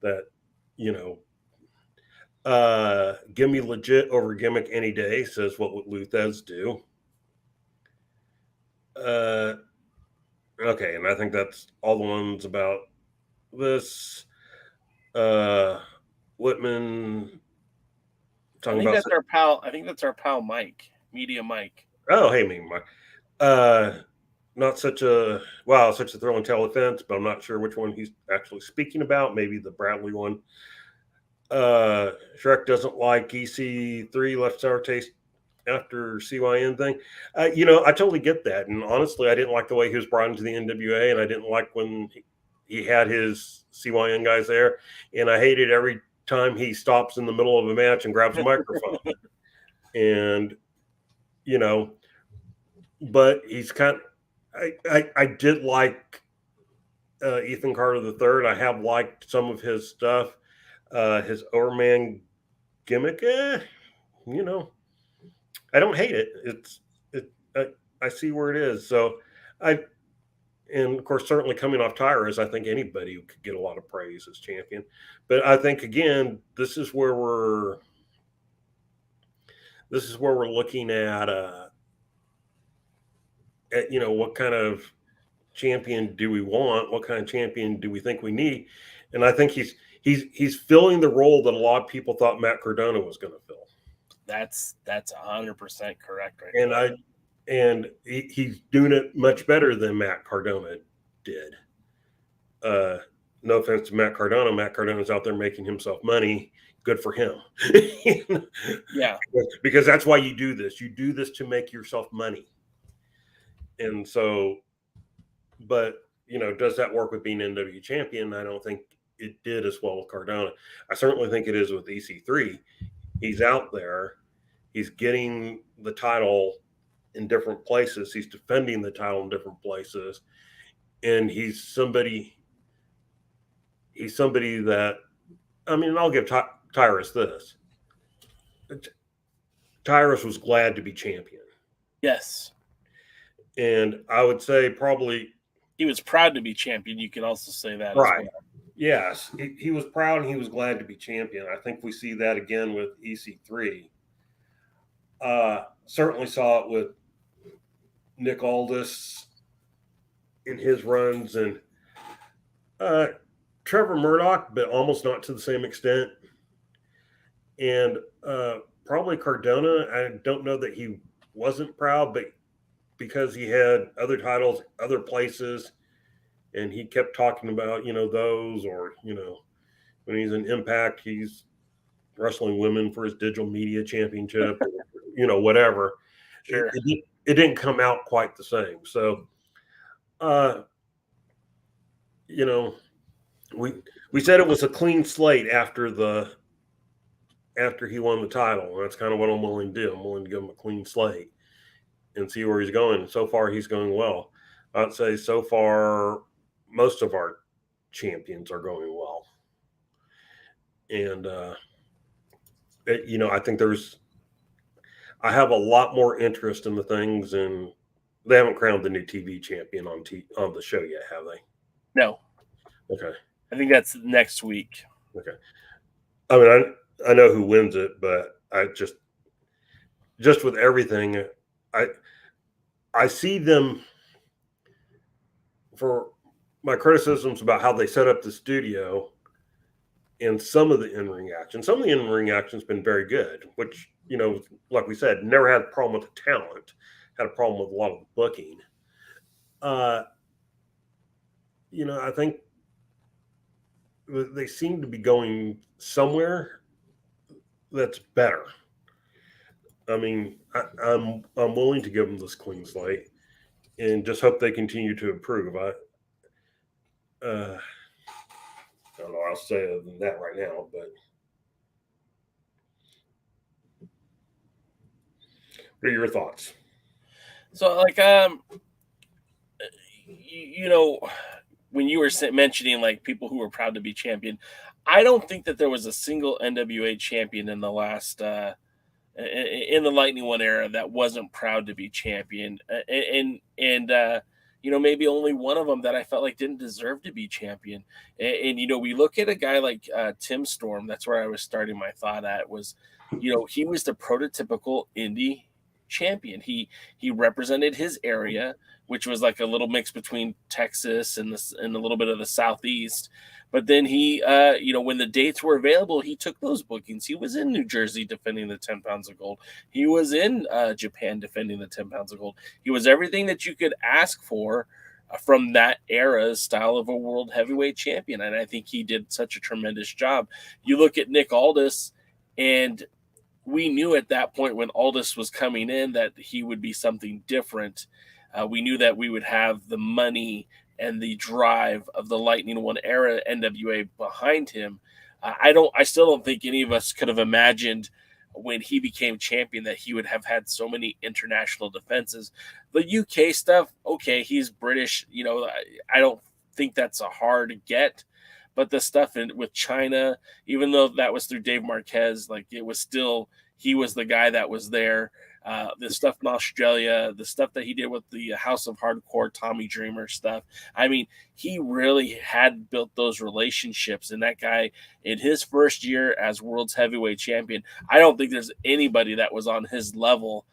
That, give me legit over gimmick any day, says what would Luthez do. Okay, and I think that's all the ones about this. Whitman talking about. That's our pal. I think that's our pal Mike, Media Mike. Oh, hey, me, Mike. Not such a thrill and tell offense, but I'm not sure which one he's actually speaking about. Maybe the Bradley one. Shrek doesn't like EC3, left sour taste after CYN thing. I totally get that. And honestly, I didn't like the way he was brought into the NWA, and I didn't like when he had his CYN guys there. And I hated every time he stops in the middle of a match and grabs a microphone. And, but he's I did like Ethan Carter III. I have liked some of his stuff. His Overman gimmick, I don't hate it. I see where it is. So and of course, certainly coming off Tyrus, I think anybody could get a lot of praise as champion. But I think again, this is where we're looking at what kind of champion do we want? What kind of champion do we think we need? And I think he's filling the role that a lot of people thought Matt Cardona was going to fill. That's 100% correct, right? And he's doing it much better than Matt Cardona did. No offense to Matt Cardona. Matt Cardona's out there making himself money. Good for him. Yeah. Because that's why you do this. You do this to make yourself money. And so, but, does that work with being NW champion? I don't think it did as well with Cardona. I certainly think it is with EC3. He's out there. He's getting the title in different places. He's defending the title in different places. And he's somebody that, I'll give Tyrus this. Tyrus was glad to be champion. Yes. And I would say probably he was proud to be champion. You can also say that. Right. As well. Yes. He was proud and he was glad to be champion. I think we see that again with EC3. Certainly saw it with Nick Aldis in his runs and Trevor Murdoch, but almost not to the same extent. And probably Cardona, I don't know that he wasn't proud, but because he had other titles, other places, and he kept talking about, those, or, when he's in Impact, he's wrestling women for his digital media championship, whatever. Sure. It didn't come out quite the same. So, we said it was a clean slate after he won the title. And that's kind of what I'm willing to do. I'm willing to give him a clean slate and see where he's going. And so far, he's going well. I'd say so far, most of our champions are going well. And, I think I have a lot more interest in the things, and they haven't crowned the new TV champion on the show yet, have they? No. Okay. I think that's next week. Okay. I know who wins it, but I just with everything, I see them for my criticisms about how they set up the studio and some of the in-ring action. Some of the in-ring action's been very good, which, like we said, never had a problem with the talent, had a problem with a lot of the booking. I think they seem to be going somewhere that's better. I'm willing to give them this clean slate and just hope they continue to improve. I don't know. I'll say other than that right now, but what are your thoughts? So, when you were mentioning people who were proud to be champion, I don't think that there was a single NWA champion in the last in the Lightning One era that wasn't proud to be champion, and maybe only one of them that I felt like didn't deserve to be champion. And we look at a guy like Tim Storm. That's where I was starting my thought at was, he was the prototypical indie champion. He represented his area, which was like a little mix between Texas and a little bit of the Southeast. But then he, when the dates were available, he took those bookings. He was in New Jersey defending the 10 pounds of gold. He was in Japan defending the 10 pounds of gold. He was everything that you could ask for from that era's style of a world heavyweight champion. And I think he did such a tremendous job. You look at Nick Aldis, and we knew at that point when Aldis was coming in that he would be something different. We knew that we would have the money and the drive of the Lightning One era NWA behind him. I still don't think any of us could have imagined when he became champion that he would have had so many international defenses. The UK stuff, okay, he's British. I don't think that's a hard get. But the stuff with China, even though that was through Dave Marquez, it was still, he was the guy that was there. the stuff in Australia, the stuff that he did with the House of Hardcore, Tommy Dreamer stuff. I mean, he really had built those relationships. And that guy, in his first year as world's heavyweight champion, I don't think there's anybody that was on his level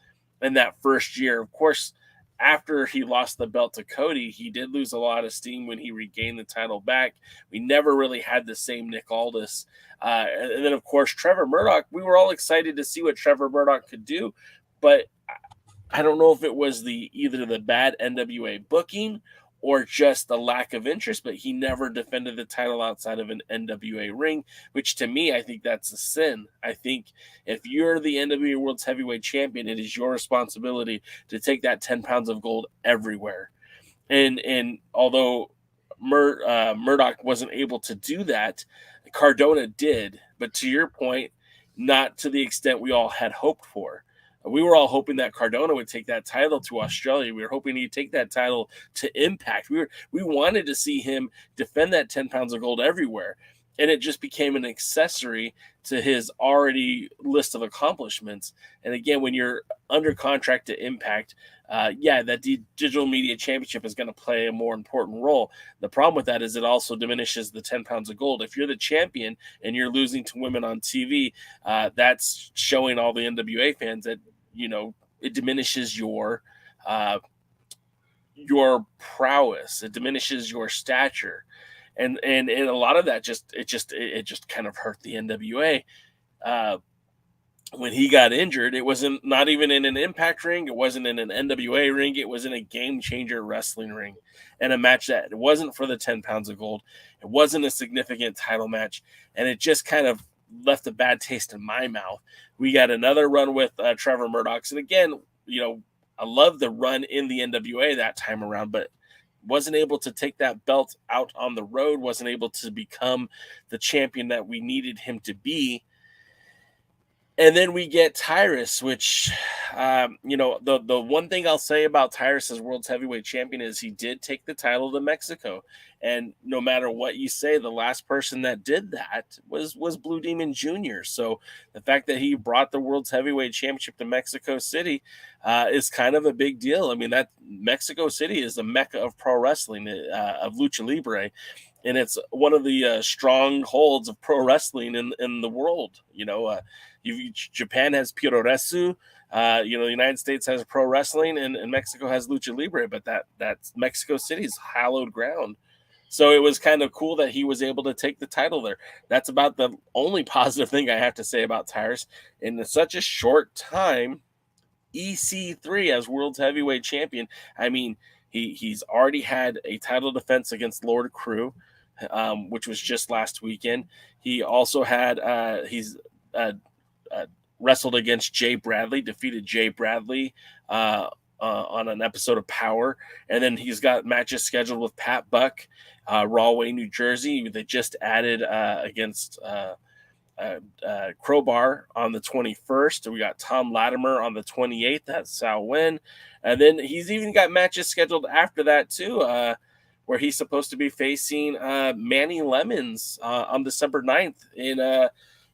in that first year. Of course, after he lost the belt to Cody, he did lose a lot of steam when he regained the title back. We never really had the same Nick Aldis. And then, of course, Trevor Murdoch, we were all excited to see what Trevor Murdoch could do. But I don't know if it was either the bad NWA booking or just the lack of interest, but he never defended the title outside of an NWA ring, which to me, I think that's a sin. I think if you're the NWA World's Heavyweight Champion, it is your responsibility to take that 10 pounds of gold everywhere. And although Murdoch wasn't able to do that, Cardona did, but to your point, not to the extent we all had hoped for. We were all hoping that Cardona would take that title to Australia. We were hoping he'd take that title to Impact. We wanted to see him defend that 10 pounds of gold everywhere. And it just became an accessory to his already list of accomplishments. And again, when you're under contract to Impact, that digital media championship is going to play a more important role. The problem with that is it also diminishes the 10 pounds of gold. If you're the champion and you're losing to women on TV, that's showing all the NWA fans that, it diminishes your prowess. It diminishes your stature. And a lot of that just kind of hurt the NWA. When he got injured, it wasn't not even in an Impact ring. It wasn't in an NWA ring. It was in a Game Changer wrestling ring, and a match that it wasn't for the 10 pounds of gold. It wasn't a significant title match, and it just kind of left a bad taste in my mouth. We got another run with Trevor Murdoch, and again, I love the run in the NWA that time around, but wasn't able to take that belt out on the road. Wasn't able to become the champion that we needed him to be. And then we get Tyrus, which, the one thing I'll say about Tyrus as world's heavyweight champion is he did take the title to Mexico. And no matter what you say, the last person that did that was Blue Demon Jr. So the fact that he brought the world's heavyweight championship to Mexico City is kind of a big deal. I mean, that Mexico City is the mecca of pro wrestling, of lucha libre. And it's one of the strongholds of pro wrestling in the world. Japan has Puroresu. The United States has pro wrestling, and Mexico has lucha libre. But that's Mexico City's hallowed ground. So it was kind of cool that he was able to take the title there. That's about the only positive thing I have to say about Tyrus. In such a short time, EC3 as world's heavyweight champion. I mean, he's already had a title defense against Lord Crew, which was just last weekend. He also had wrestled against Jay Bradley, defeated Jay Bradley on an episode of Power. And then he's got matches scheduled with Pat Buck, Rahway, New Jersey. They just added against Crowbar on the 21st. We got Tom Latimer on the 28th. That's Sal Wen. And then he's even got matches scheduled after that too, where he's supposed to be facing Manny Lemons on December 9th in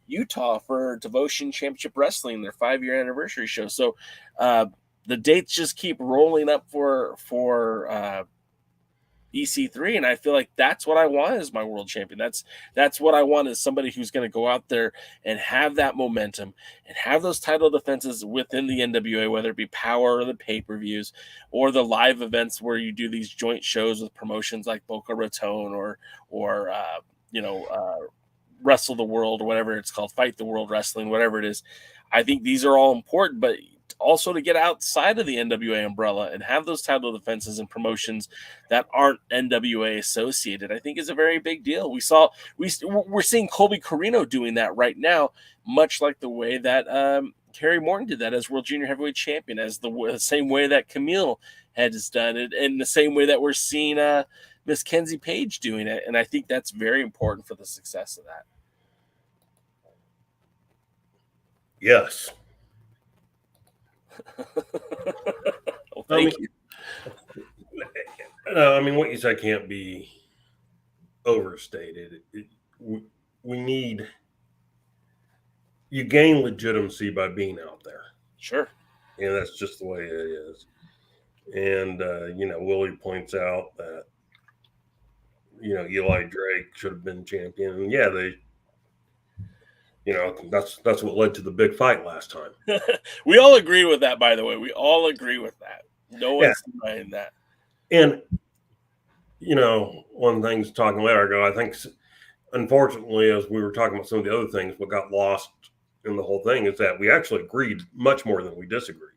Utah for Devotion Championship Wrestling, their 5-year anniversary show. So the dates just keep rolling up for EC3, and I feel like that's what I want as my world champion. That's what I want, is somebody who's going to go out there and have that momentum and have those title defenses within the NWA, whether it be Power or the pay-per-views or the live events where you do these joint shows with promotions like Boca Raton or Wrestle the World, or whatever it's called, Fight the World Wrestling, whatever it is. I think these are all important, but also to get outside of the NWA umbrella and have those title defenses and promotions that aren't NWA associated, I think is a very big deal. We're seeing Colby Corino doing that right now, much like the way that Kerry Morton did that as World Junior Heavyweight Champion, as the same way that Camille has done it, and the same way that we're seeing Miss Kenzie Page doing it. And I think that's very important for the success of that. Yes. Well, thank you. No, I mean, what you say can't be overstated. You gain legitimacy by being out there. Sure. and that's just the way it is. And Willie points out that Eli Drake should have been champion, and yeah, they. That's what led to the big fight last time. We all agree with that, by the way. We all agree with that. No one's denying that. And one thing's talking later ago, I think, unfortunately, as we were talking about some of the other things, what got lost in the whole thing is that we actually agreed much more than we disagreed,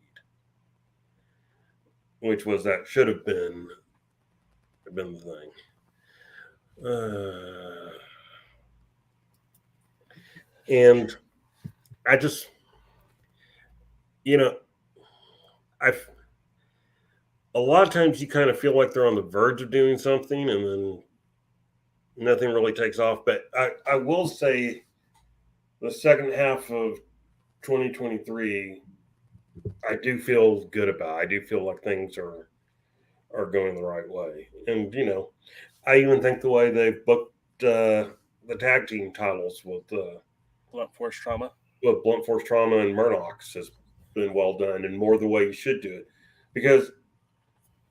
which was that should have been the thing. And I just, a lot of times you kind of feel like they're on the verge of doing something and then nothing really takes off. But I will say the second half of 2023, I do feel good about. I do feel like things are going the right way. And, I even think the way they've booked the tag team titles with Blunt Force Trauma. With Blunt Force Trauma and Murdoch's has been well done and more the way you should do it. Because,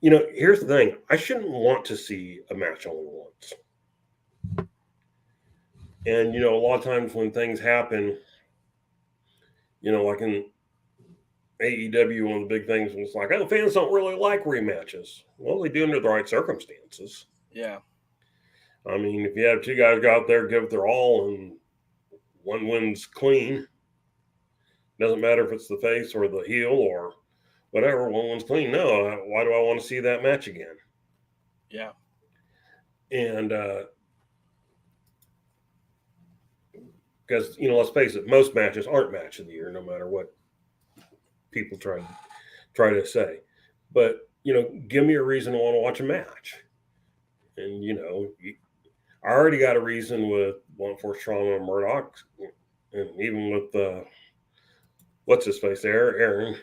here's the thing. I shouldn't want to see a match only once. And, a lot of times when things happen, like in AEW, one of the big things was like, oh, fans don't really like rematches. Well, they do under the right circumstances. Yeah. I mean, if you have two guys go out there, give it their all, and one wins clean, doesn't matter if it's the face or the heel or whatever, one wins clean. No, why do I want to see that match again? Yeah. And because, let's face it, most matches aren't match of the year, no matter what people try to say. But, give me a reason to want to watch a match. And, I already got a reason with Blunt Force Trauma and Murdoch, and even with what's his face there, Aaron.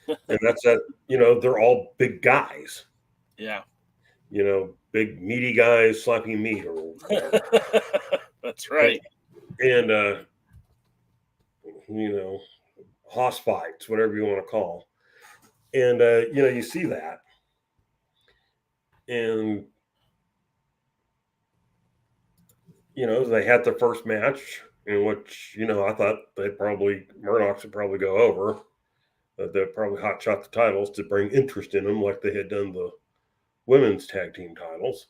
And that's that, they're all big guys. Yeah. Big meaty guys slapping meat or whatever. That's right. And hoss fights, whatever you want to call. And you see that. And they had their first match in which, I thought Murdoch would probably go over. They'd probably hot shot the titles to bring interest in them like they had done the women's tag team titles.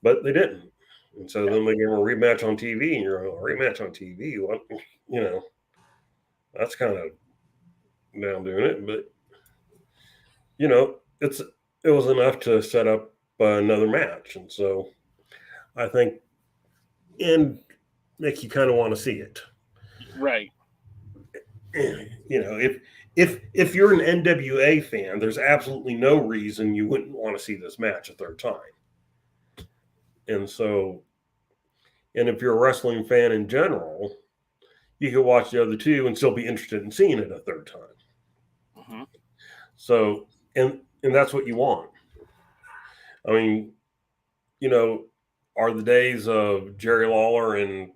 But they didn't. And so then they gave them a rematch on TV, and you're like, a rematch on TV? What? That's kind of down doing it. But, it was enough to set up another match. And so I think, and make you kind of want to see it. Right. If you're an NWA fan, there's absolutely no reason you wouldn't want to see this match a third time. And so, and if you're a wrestling fan in general, you can watch the other two and still be interested in seeing it a third time. Mm-hmm. So, and that's what you want. I mean, are the days of Jerry Lawler and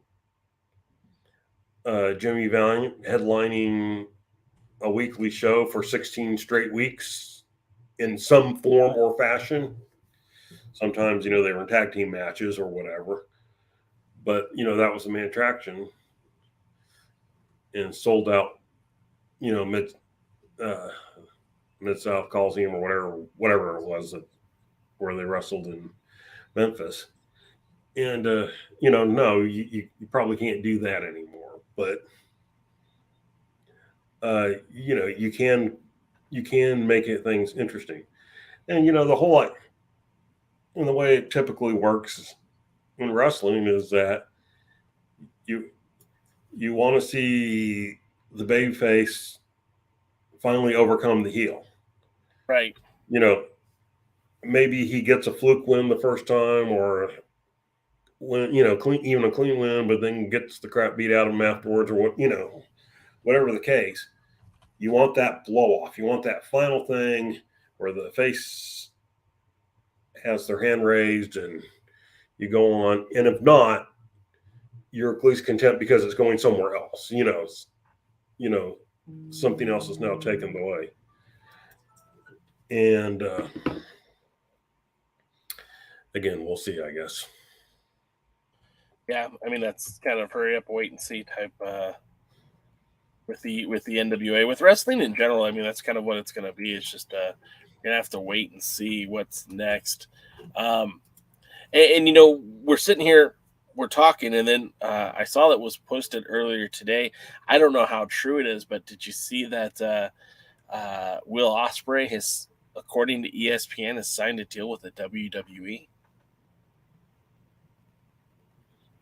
Jimmy Valiant headlining a weekly show for 16 straight weeks in some form or fashion? Sometimes, they were in tag team matches or whatever. But, that was the main attraction. And sold out, Mid-South Coliseum or whatever it was where they wrestled in Memphis. And, no, you probably can't do that anymore. But, you can make things interesting. And, the whole lot, and the way it typically works in wrestling is that you want to see the babyface finally overcome the heel. Right. Maybe he gets a fluke win the first time, or when even a clean win, but then gets the crap beat out of him afterwards, or whatever the case. You want that blow off. You want that final thing where the face has their hand raised and you go on. And if not, you're at least content because it's going somewhere else. Something else is now taken away. And again, we'll see, I guess. Yeah, I mean that's kind of hurry up, wait and see type with the NWA, with wrestling in general. I mean that's kind of what it's going to be. It's just you're gonna have to wait and see what's next. And you know, we're sitting here, we're talking, and then I saw that was posted earlier today. I don't know how true it is, but did you see that Will Ospreay has, according to ESPN, has signed a deal with the WWE?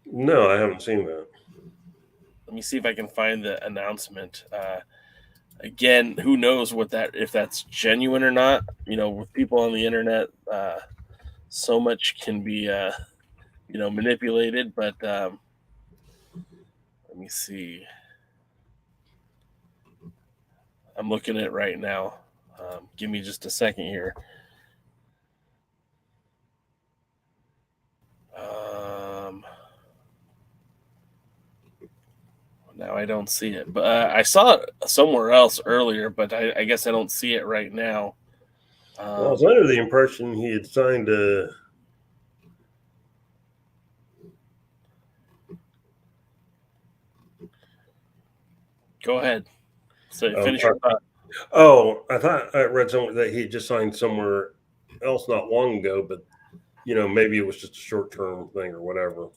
No, I haven't seen that. Let me see if I can find the announcement. Again, who knows if that's genuine or not? You know, with people on the internet, so much can be manipulated. But let me see. I'm looking at it right now. Give me just a second here. Now I don't see it, but I saw it somewhere else earlier, but I guess I don't see it right now. Well, I was under the impression he had signed a. Go ahead. So finish your thought. Oh, I thought I read somewhere that he had just signed somewhere else not long ago, but maybe it was just a short-term thing or whatever.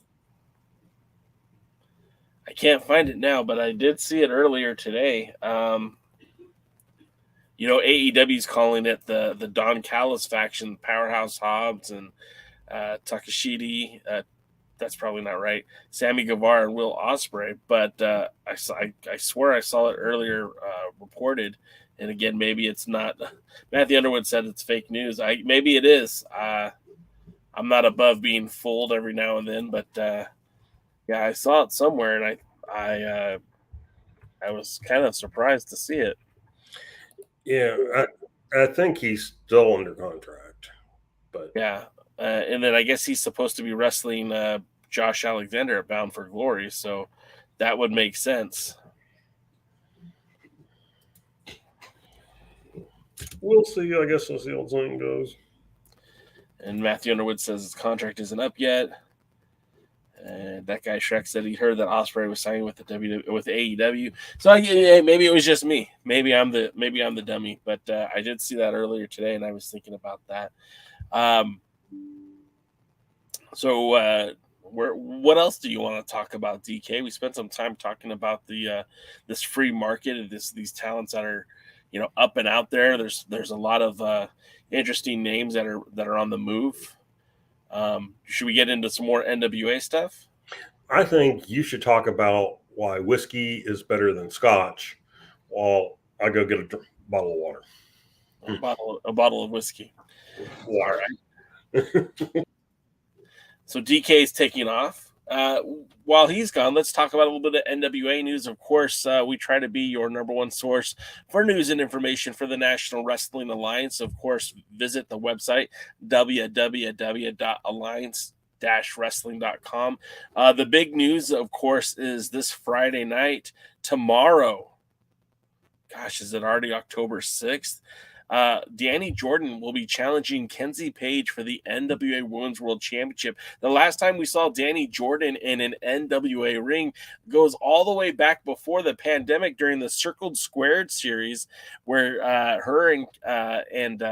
I can't find it now, but I did see it earlier today. AEW's calling it the Don Callis faction, Powerhouse Hobbs and Takeshita. That's probably not right. Sammy Guevara and Will Ospreay, but I swear I saw it earlier reported. And again, maybe it's not. Matthew Underwood said it's fake news. Maybe it is. I'm not above being fooled every now and then, but yeah, I saw it somewhere, and I was kind of surprised to see it. Yeah, I think he's still under contract, but yeah, and then I guess he's supposed to be wrestling Josh Alexander at Bound for Glory, so that would make sense. We'll see. I guess we'll see how the goes. And Matthew Underwood says his contract isn't up yet. And that guy Shrek said he heard that Ospreay was signing with AEW. So maybe it was just me. Maybe I'm the dummy. But I did see that earlier today, and I was thinking about that. So what else do you want to talk about, DK? We spent some time talking about the this free market and these talents that are up and out there. There's a lot of interesting names that are on the move. Should we get into some more NWA stuff? I think you should talk about why whiskey is better than scotch while I go get a bottle of water. A bottle of whiskey. Water. All right. So DK is taking off. While he's gone, let's talk about a little bit of NWA news. Of course, we try to be your number one source for news and information for the National Wrestling Alliance. Of course, visit the website, www.alliance-wrestling.com. The big news, of course, is this Friday night, tomorrow. Gosh, is it already October 6th? Danny Jordan will be challenging Kenzie Page for the NWA Women's World Championship. The last time we saw Danny Jordan in an NWA ring goes all the way back before the pandemic during the Circled Squared series, where her and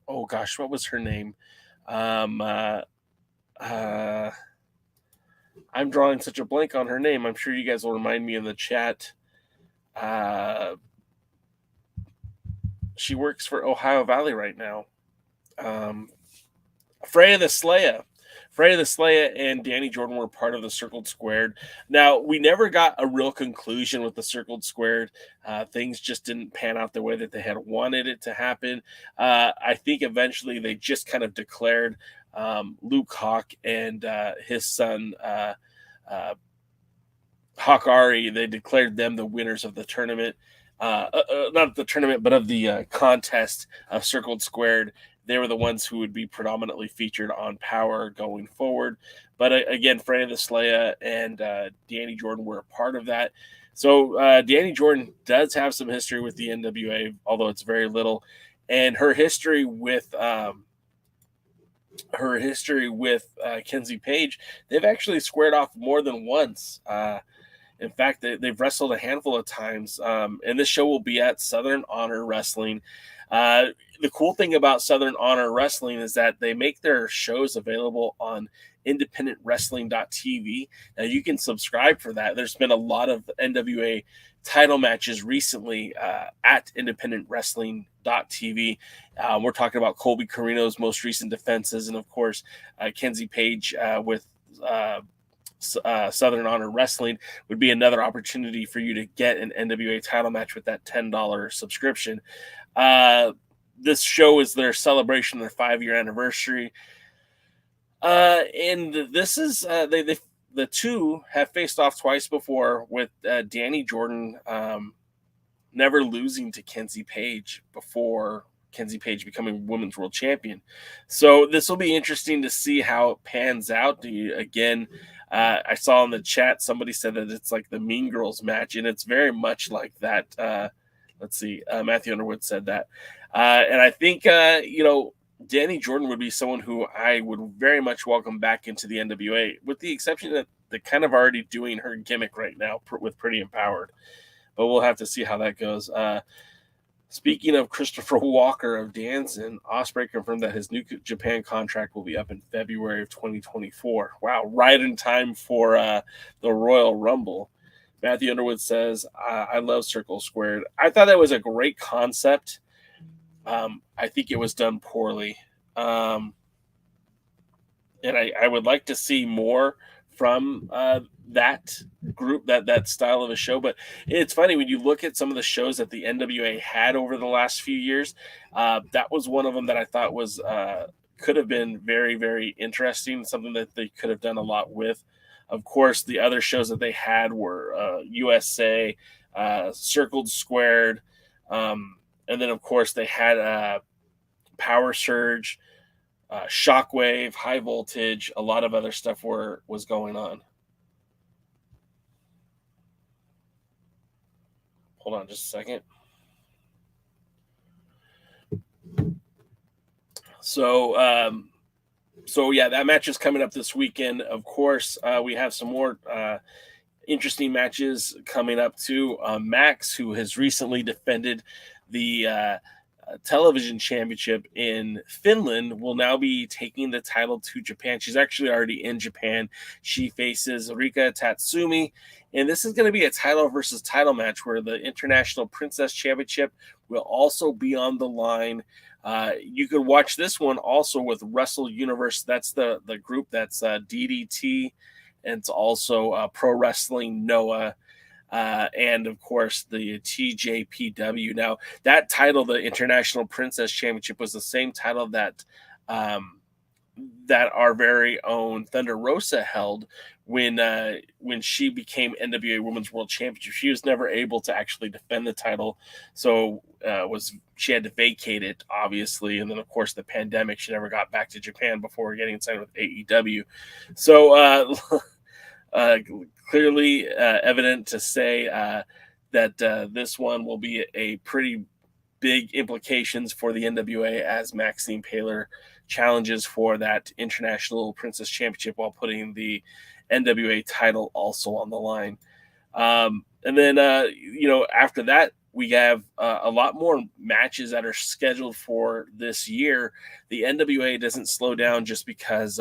oh gosh, what was her name? I'm drawing such a blank on her name. I'm sure you guys will remind me in the chat. She works for Ohio Valley right now. Freya the Slaya and Danny Jordan were part of the Circled Squared. Now, we never got a real conclusion with the Circled Squared. Things just didn't pan out the way that they had wanted it to happen. I think eventually they just kind of declared Luke Hawk and his son Hawk Ari, they declared them the winners of the tournament. Not the tournament, but of the contest of Circled Squared. They were the ones who would be predominantly featured on Power going forward. But again, Freya the Slaya and Danny Jordan were a part of that. So Danny Jordan does have some history with the NWA, although it's very little. and her history with Kenzie Page, they've actually squared off more than once. In fact, they've wrestled a handful of times, and this show will be at Southern Honor Wrestling. The cool thing about Southern Honor Wrestling is that they make their shows available on independentwrestling.tv. Now you can subscribe for that. There's been a lot of NWA title matches recently at independentwrestling.tv. We're talking about Colby Carino's most recent defenses, and of course, Kenzie Page with Southern Honor Wrestling would be another opportunity for you to get an NWA title match with that $10 subscription. This show is their celebration of their 5-year anniversary. And this is the two have faced off twice before, with Danny Jordan never losing to Kenzie Page before Kenzie Page becoming Women's World Champion. So this will be interesting to see how it pans out. Again, I saw in the chat somebody said that it's like the Mean Girls match, and it's very much like that. Let's see, Matthew Underwood said that. And I think, Danny Jordan would be someone who I would very much welcome back into the NWA, with the exception that they're kind of already doing her gimmick right now with Pretty Empowered. But we'll have to see how that goes. Speaking of Christopher Walker of Danzig, Ospreay confirmed that his New Japan contract will be up in February of 2024. Wow, right in time for the Royal Rumble. Matthew Underwood says, I love Circle Squared. I thought that was a great concept. I think it was done poorly. And I would like to see more from that group, that style of a show. But it's funny, when you look at some of the shows that the NWA had over the last few years, that was one of them that I thought was could have been very, very interesting, something that they could have done a lot with. Of course, the other shows that they had were USA, Circled Squared, and then, of course, they had Power Surge, Shockwave, High Voltage. A lot of other stuff was going on. Hold on just a second. So yeah, that match is coming up this weekend. Of course, we have some more interesting matches coming up too. Max, who has recently defended the television championship in Finland, will now be taking the title to Japan. She's actually already in Japan. She faces Rika Tatsumi, and this is going to be a title versus title match where the International Princess Championship will also be on the line. You could watch this one also with Wrestle Universe. That's the group that's DDT, and it's also Pro Wrestling Noah. And of course the TJPW. Now that title, the International Princess Championship, was the same title that our very own Thunder Rosa held when she became NWA Women's World Championship. She was never able to actually defend the title, so she had to vacate it, obviously, and then of course the pandemic, she never got back to Japan before getting signed with AEW. So clearly evident to say that this one will be a pretty big implications for the NWA, as Maxine Paler challenges for that International Princess Championship while putting the NWA title also on the line. And then, after that, we have a lot more matches that are scheduled for this year. The NWA doesn't slow down just because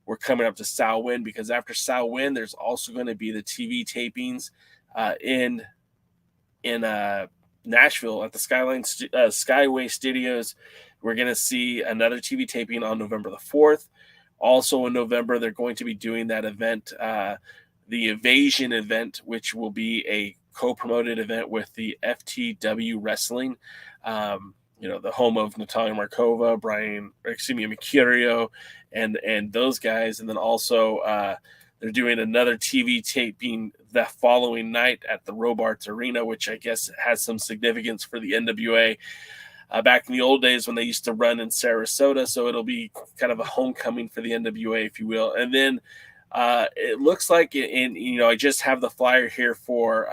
we're coming up to Samhain, because after Samhain, there's also going to be the TV tapings in Nashville at the Skyway Studios. We're going to see another TV taping on November the 4th. Also in November, they're going to be doing that event, the Evasion event, which will be a co-promoted event with the FTW Wrestling, the home of Natalia Markova, Mercurio, and those guys. And then also they're doing another TV taping the following night at the Robarts Arena, which I guess has some significance for the NWA. Back in the old days when they used to run in Sarasota, so it'll be kind of a homecoming for the NWA, if you will. And then it looks like, I just have the flyer here for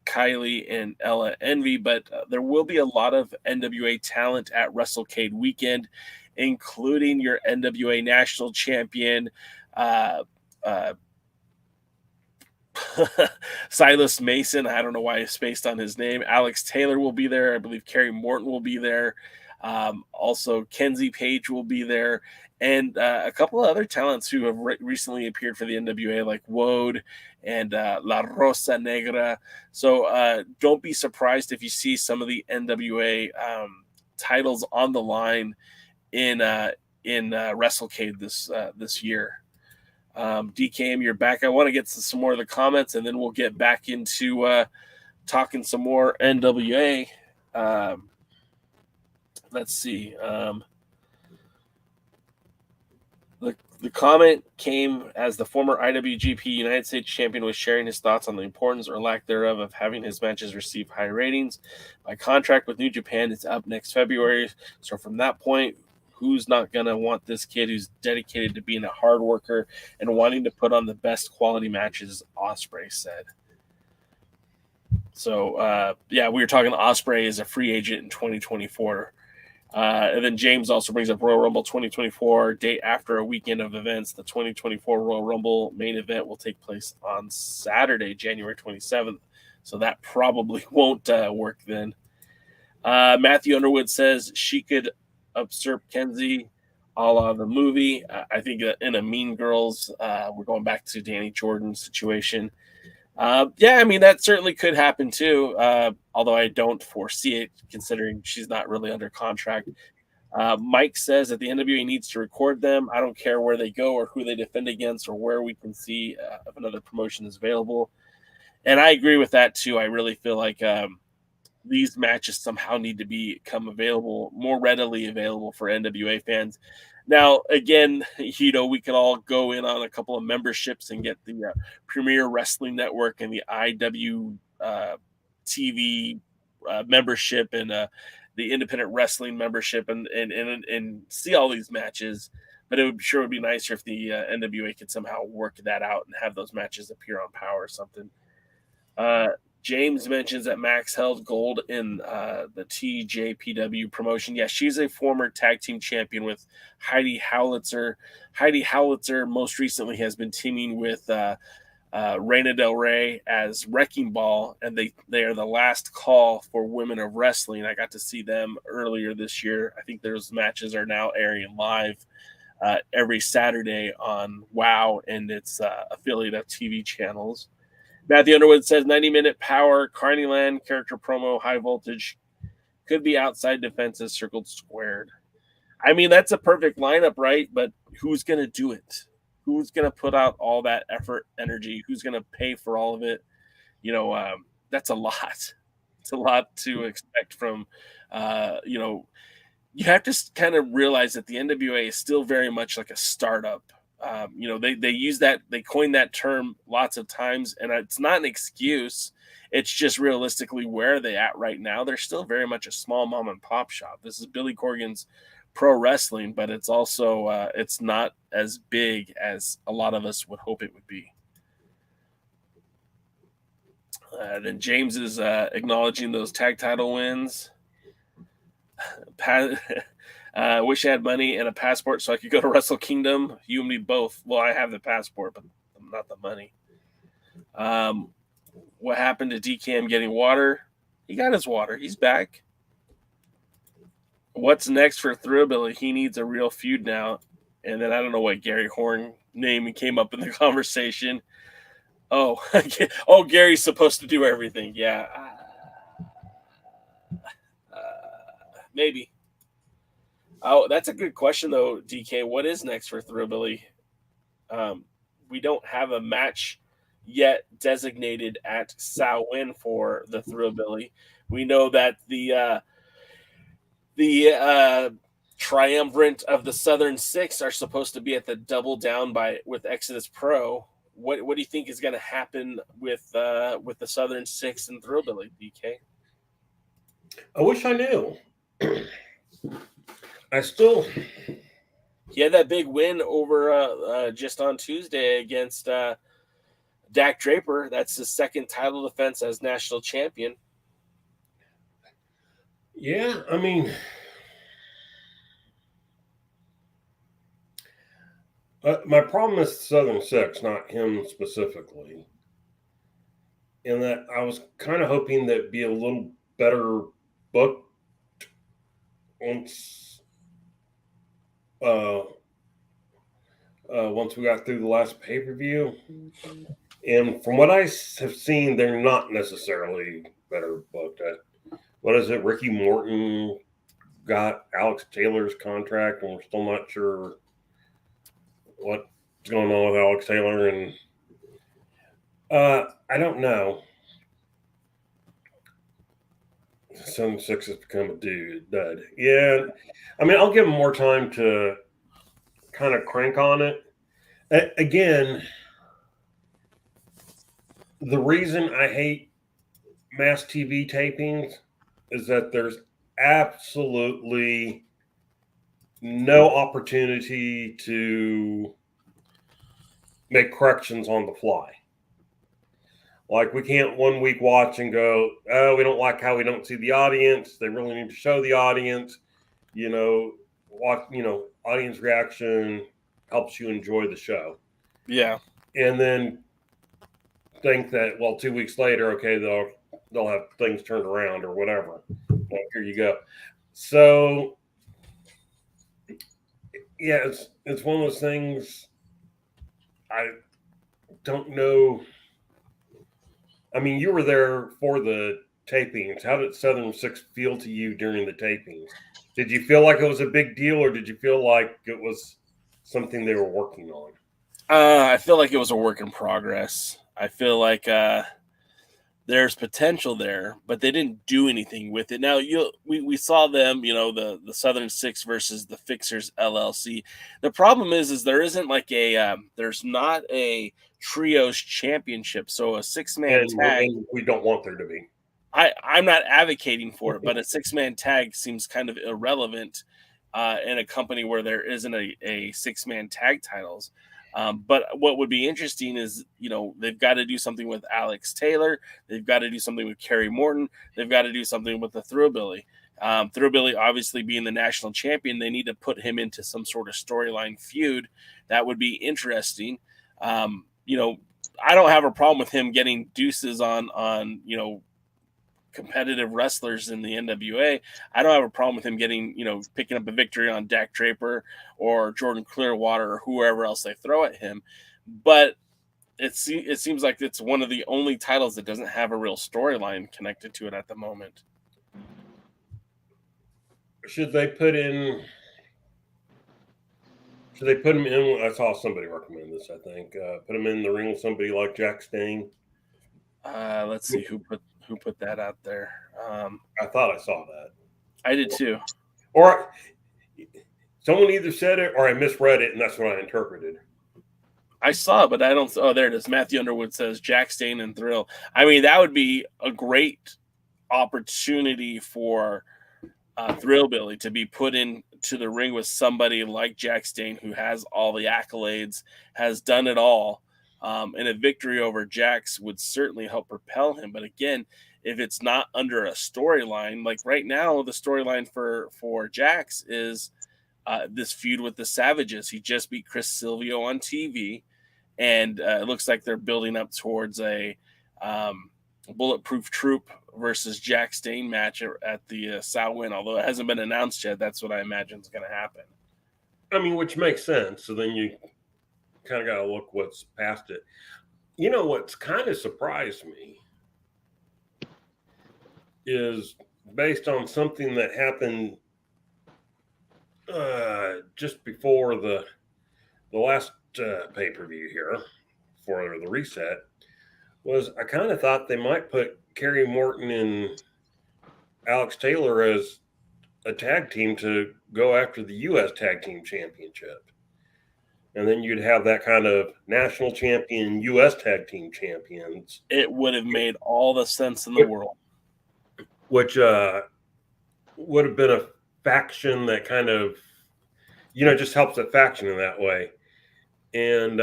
Kylie and Ella Envy, but there will be a lot of NWA talent at WrestleCade weekend, including your NWA national champion, Silas Mason. I don't know why I spaced on his name. Alex Taylor will be there. I believe Kerry Morton will be there. Also, Kenzie Page will be there. And a couple of other talents who have recently appeared for the NWA, like Woad and La Rosa Negra. So don't be surprised if you see some of the NWA titles on the line in WrestleCade this year. DKM, you're back. I want to get to some more of the comments, and then we'll get back into talking some more NWA. Let's see. The comment came as the former IWGP United States champion was sharing his thoughts on the importance or lack thereof of having his matches receive high ratings. My contract with New Japan is up next February, so from that point, who's not going to want this kid who's dedicated to being a hard worker and wanting to put on the best quality matches, Ospreay said. So, we were talking Ospreay as a free agent in 2024. And then James also brings up Royal Rumble 2024, date after a weekend of events. The 2024 Royal Rumble main event will take place on Saturday, January 27th. So that probably won't work then. Matthew Underwood says she could usurp Kenzie a la the movie. I think in a Mean Girls, we're going back to Danny Jordan's situation. That certainly could happen too, although I don't foresee it considering she's not really under contract. Mike says that the NWA needs to record them. I don't care where they go or who they defend against or where we can see if another promotion is available. And I agree with that too. I really feel like these matches somehow need to become available, more readily available for NWA fans. Now, again, we can all go in on a couple of memberships and get the Premier Wrestling Network and the IWTV membership and the Independent Wrestling membership and see all these matches. But it would be nicer if the NWA could somehow work that out and have those matches appear on Power or something. James mentions that Max held gold in the TJPW promotion. Yeah, she's a former tag team champion with Heidi Howlitzer. Heidi Howlitzer most recently has been teaming with Reina Del Rey as Wrecking Ball, and they are the last call for Women of Wrestling. I got to see them earlier this year. I think those matches are now airing live every Saturday on WOW and its affiliate of TV channels. Matthew Underwood says 90-minute Power, Carneyland, character promo, high voltage, could be outside defenses, circled squared. I mean, that's a perfect lineup, right? But who's going to do it? Who's going to put out all that effort, energy? Who's going to pay for all of it? That's a lot. It's a lot to expect from, you have to kind of realize that the NWA is still very much like a startup. They use that, they coined that term lots of times, and it's not an excuse. It's just realistically where are they at right now. They're still very much a small mom and pop shop. This is Billy Corgan's pro wrestling, but it's also it's not as big as a lot of us would hope it would be. Then James is acknowledging those tag title wins. Wish I had money and a passport so I could go to Wrestle Kingdom. You and me both. Well, I have the passport, but not the money. What happened to DKM getting water? He got his water. He's back. What's next for Thrillbilly? He needs a real feud now. And then I don't know what Gary Horn name came up in the conversation. Oh, Gary's supposed to do everything. Yeah. Maybe. Oh, that's a good question, though, DK. What is next for Thrillbilly? We don't have a match yet designated at Samhain for the Thrillbilly. We know that the triumvirate of the Southern Six are supposed to be at the Double Down with Exodus Pro. What do you think is going to happen with the Southern Six and Thrillbilly, DK? I wish I knew. He had that big win over just on Tuesday against Dak Draper, that's his second title defense as national champion. Yeah, I mean, my problem is Southern Six, not him specifically. In that I was kind of hoping that it'd be a little better booked once once we got through the last pay-per-view. And from what I have seen, they're not necessarily better booked. What is it? Ricky Morton got Alex Taylor's contract, and we're still not sure what's going on with Alex Taylor. And I don't know. 7-6 has become a dud. Yeah, I mean, I'll give him more time to kind of crank on it. Again, the reason I hate mass TV tapings is that there's absolutely no opportunity to make corrections on the fly. Like, we can't 1 week watch and go, oh, we don't like how we don't see the audience. They really need to show the audience. Audience reaction helps you enjoy the show. Yeah. And then think that, well, 2 weeks later, okay, they'll have things turned around or whatever. Well, here you go. So, yeah, it's one of those things. I don't know. I mean, you were there for the tapings. How did Southern Six feel to you during the tapings? Did you feel like it was a big deal, or did you feel like it was something they were working on? I feel like it was a work in progress. I feel like there's potential there, but they didn't do anything with it. Now, we saw them, the Southern Six versus the Fixers LLC. The problem is there isn't like there's not a trios championship, so a 6-man tag. And we don't want there to be. I'm not advocating for it, but a 6-man tag seems kind of irrelevant in a company where there isn't a 6-man tag titles. But what would be interesting is, they've got to do something with Alex Taylor. They've got to do something with Kerry Morton. They've got to do something with the Thrillbilly. Thrillbilly, obviously being the national champion, they need to put him into some sort of storyline feud. That would be interesting. I don't have a problem with him getting deuces on competitive wrestlers in the NWA. I don't have a problem with him getting, picking up a victory on Dak Draper or Jordan Clearwater or whoever else they throw at him. But it seems like it's one of the only titles that doesn't have a real storyline connected to it at the moment. Should they put him in? I saw somebody recommend this, I think. Put him in the ring with somebody like Jack Sting. Let's see who put that out there. I thought I saw that. I did too. Or someone either said it or I misread it, and that's what I interpreted. I saw it, but I don't. Oh, there it is. Matthew Underwood says Jack Stain and Thrill. I mean, that would be a great opportunity for Thrillbilly to be put into the ring with somebody like Jack Stain, who has all the accolades, has done it all. And a victory over Jax would certainly help propel him. But again, if it's not under a storyline, like right now, the storyline for Jax is this feud with the Savages. He just beat Chris Silvio on TV, and it looks like they're building up towards a Bulletproof Troop versus Jack Stain match at the Samhain. Although it hasn't been announced yet, that's what I imagine is going to happen. I mean, which makes sense. So then you kind of got to look what's past it. What's kind of surprised me is based on something that happened just before the last pay-per-view here for the reset, was I kind of thought they might put Kerry Morton and Alex Taylor as a tag team to go after the U.S. Tag Team Championship. And then you'd have that kind of national champion, U.S. Tag Team champions. It would have made all the sense in the world. Which would have been a faction that kind of, just helps that faction in that way. And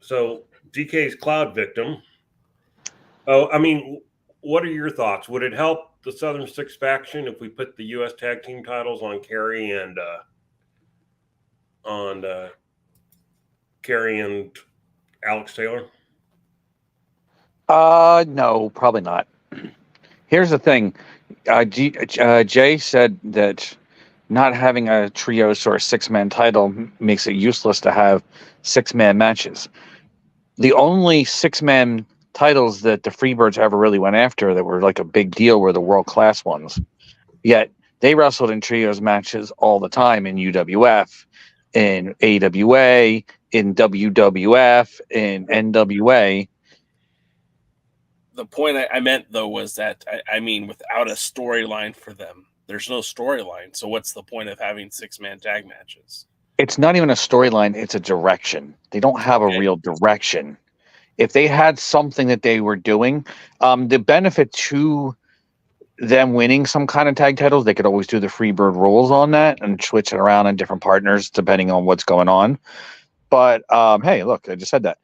so DK's Cloud Victim. Oh, I mean, what are your thoughts? Would it help the Southern Six faction if we put the U.S. tag team titles on Kerry and Alex Taylor? No, probably not. Here's the thing. Jay said that not having a trios or a six-man title makes it useless to have six-man matches. The only six-man titles that the Freebirds ever really went after that were like a big deal were the world-class ones. Yet they wrestled in trios matches all the time in UWF, in AWA, in WWF, in NWA. The point I meant, though, was that, I mean, without a storyline for them, there's no storyline. So what's the point of having six-man tag matches? It's not even a storyline. It's a direction. They don't have a real direction. If they had something that they were doing, the benefit to them winning some kind of tag titles, they could always do the Freebird rules on that and switch it around on different partners depending on what's going on. But, hey, look, I just said that.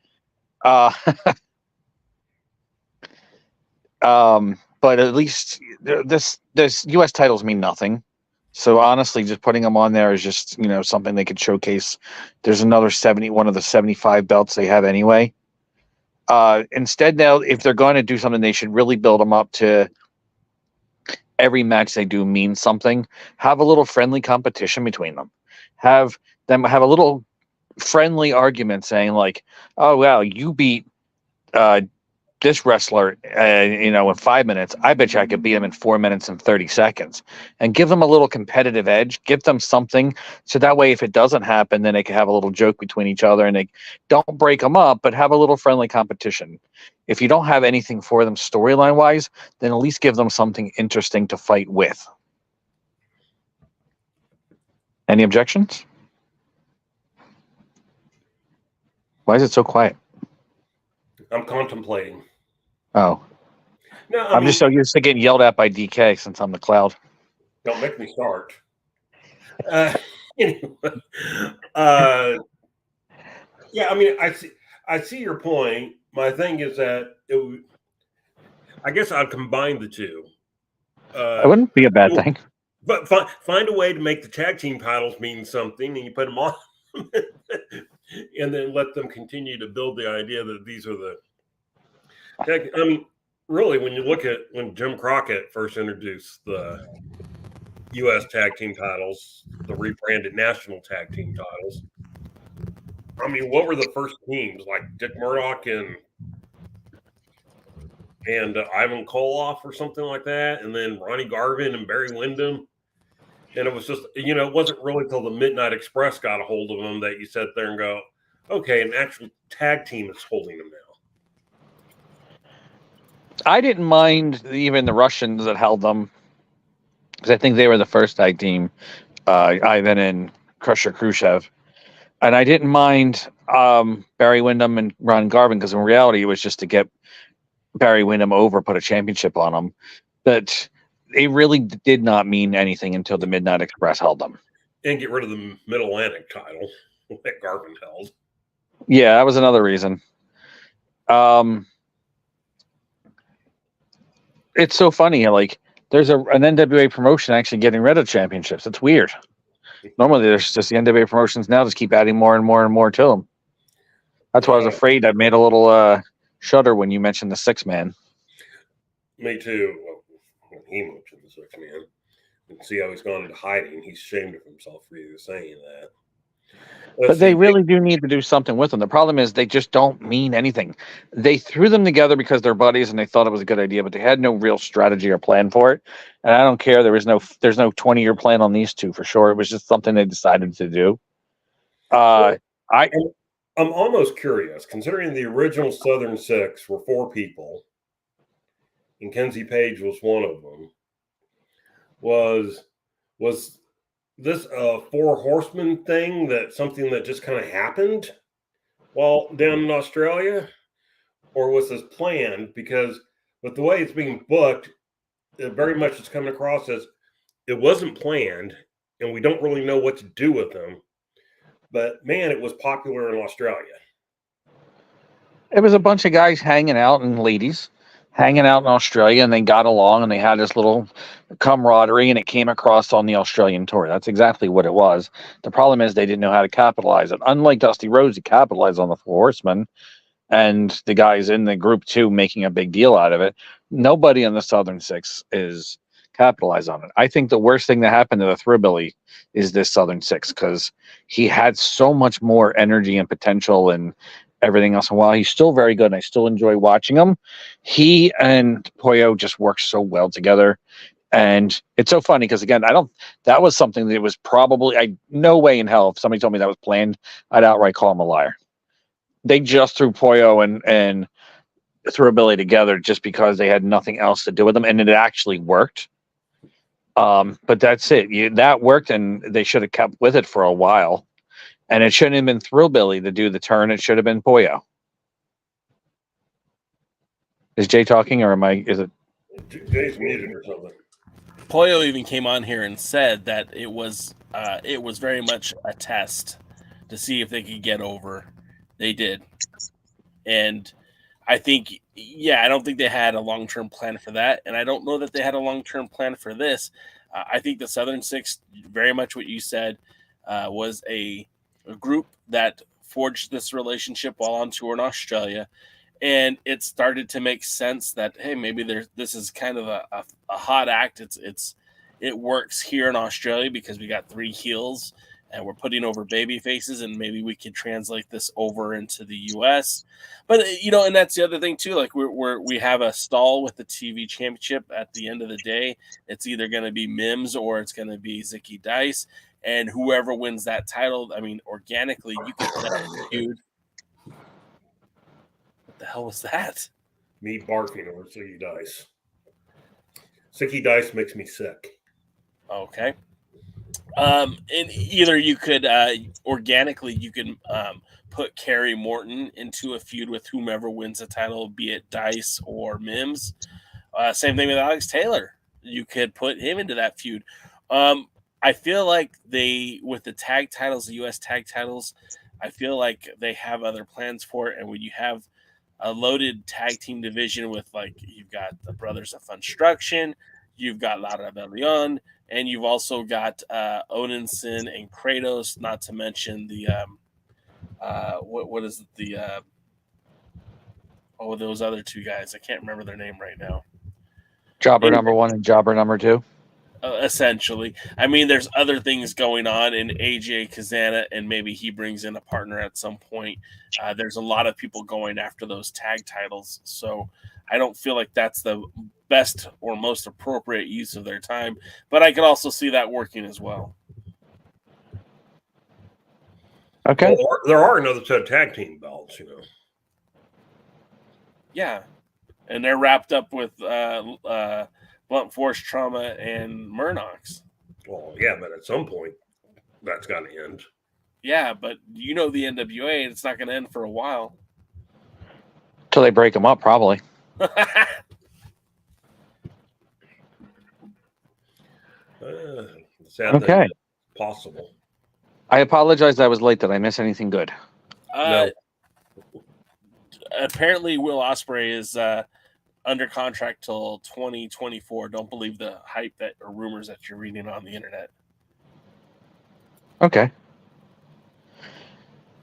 But at least this U.S. titles mean nothing. So honestly, just putting them on there is just, something they could showcase. There's another 71 of the 75 belts they have anyway. Instead, now, if they're going to do something, they should really build them up to every match they do means something. Have a little friendly competition between them. Have them have a little friendly argument saying like, oh, wow, you beat this wrestler, in 5 minutes. I bet you I could beat him in 4 minutes and 30 seconds. And give them a little competitive edge. Give them something. So that way, if it doesn't happen, then they can have a little joke between each other and they don't break them up, but have a little friendly competition. If you don't have anything for them storyline-wise, then at least give them something interesting to fight with. Any objections? Why is it so quiet? I'm contemplating. Oh. No, I'm just so used to getting yelled at by DK since I'm the cloud. Don't make me start. Anyway, yeah, I mean, I see your point. My thing is that I guess I'd combine the two. It wouldn't be a bad thing. But find a way to make the tag team titles mean something, and you put them on, and then let them continue to build the idea that these are the tag. I mean, really, when you look at when Jim Crockett first introduced the U.S. tag team titles, the rebranded national tag team titles. I mean, what were the first teams like Dick Murdoch and Ivan Koloff or something like that, and then Ronnie Garvin and Barry Windham. And it was just, it wasn't really until the Midnight Express got a hold of them that you sat there and go, okay, an actual tag team is holding them now. I didn't mind even the Russians that held them because I think they were the first tag team, Ivan and Crusher Khrushchev. And I didn't mind Barry Windham and Ron Garvin because in reality it was just to get Barry Windham over, put a championship on him. But it really did not mean anything until the Midnight Express held them. And get rid of the Mid-Atlantic title that Garvin held. Yeah, that was another reason. It's so funny. Like, there's an NWA promotion actually getting rid of championships. It's weird. Normally, there's just the NWA promotions now just keep adding more and more and more to them. That's why I was afraid. I made a little shudder when you mentioned the six-man. Me too. When he mentioned the six-man. And see how he's gone into hiding. He's ashamed of himself for even saying that. But they really do need to do something with them. The problem is they just don't mean anything. They threw them together because they're buddies and they thought it was a good idea, but they had no real strategy or plan for it. And I don't care. There's no 20-year plan on these two for sure. It was just something they decided to do. I'm almost curious, considering the original Southern Six were 4 people, and Kenzie Page was one of them. Was this a 4 horsemen thing, that something that just kind of happened while down in Australia? Or was this planned? Because with the way it's being booked, it very much is coming across as it wasn't planned and we don't really know what to do with them. But man, it was popular in Australia. It was a bunch of guys hanging out and ladies hanging out in Australia, and they got along and they had this little camaraderie, and it came across on the Australian tour. That's exactly what it was. The problem is they didn't know how to capitalize it. Unlike Dusty Rhodes, he capitalized on the Four Horsemen and the guys in the group too making a big deal out of it. Nobody on the Southern Six is capitalized on it. I think the worst thing that happened to the Thrillbilly is this Southern Six, because he had so much more energy and potential and everything else. And while he's still very good and I still enjoy watching him, he and Poyo just work so well together. And it's so funny because, again, that was something that was probably, no way in hell, if somebody told me that was planned, I'd outright call him a liar. They just threw Poyo and Thrillbilly together just because they had nothing else to do with them, and it actually worked. But that's it. That worked, and they should have kept with it for a while. And it shouldn't have been Thrillbilly to do the turn. It should have been Poyo. Is Jay talking, or is it? Jay's muted or something. Poyo even came on here and said that it was very much a test to see if they could get over. They did. And I think, I don't think they had a long-term plan for that. And I don't know that they had a long-term plan for this. I think the Southern Six, very much what you said, was a group that forged this relationship while on tour in Australia. And it started to make sense that, hey, maybe this is kind of a hot act. It works here in Australia because we got 3 heels and we're putting over baby faces, and maybe we could translate this over into the US. But, and that's the other thing too. Like we have a stall with the TV championship. At the end of the day, it's either going to be Mims or it's going to be Zicky Dice. And whoever wins that title, I mean, organically, you could set up a feud. What the hell was that? Me barking over Zicky Dice. Zicky Dice makes me sick. Okay. And either you could organically, you can put Kerry Morton into a feud with whomever wins the title, be it Dice or Mims. Same thing with Alex Taylor. You could put him into that feud. I feel like with the tag titles, the U.S. tag titles, I feel like they have other plans for it. And when you have a loaded tag team division with, like, you've got the Brothers of Funstruction, you've got La Rebellion, and you've also got Odinson and Kratos, not to mention the what is it, those other 2 guys. I can't remember their name right now. Jobber number 1 and Jobber number 2. Essentially. I mean, there's other things going on in AJ Kazana, and maybe he brings in a partner at some point. There's a lot of people going after those tag titles, so I don't feel like that's the best or most appropriate use of their time, but I could also see that working as well. Okay. Well, there are another set of tag team belts, Yeah. And they're wrapped up with Blunt Force Trauma and Murnox. Well, yeah, but at some point, that's got to end. Yeah, but the NWA, it's not going to end for a while. Till they break them up, probably. Okay. Possible. I apologize I was late. Did I miss anything good? No. Apparently, Will Ospreay is under contract till 2024. Don't believe the hype or rumors that you're reading on the internet. Okay.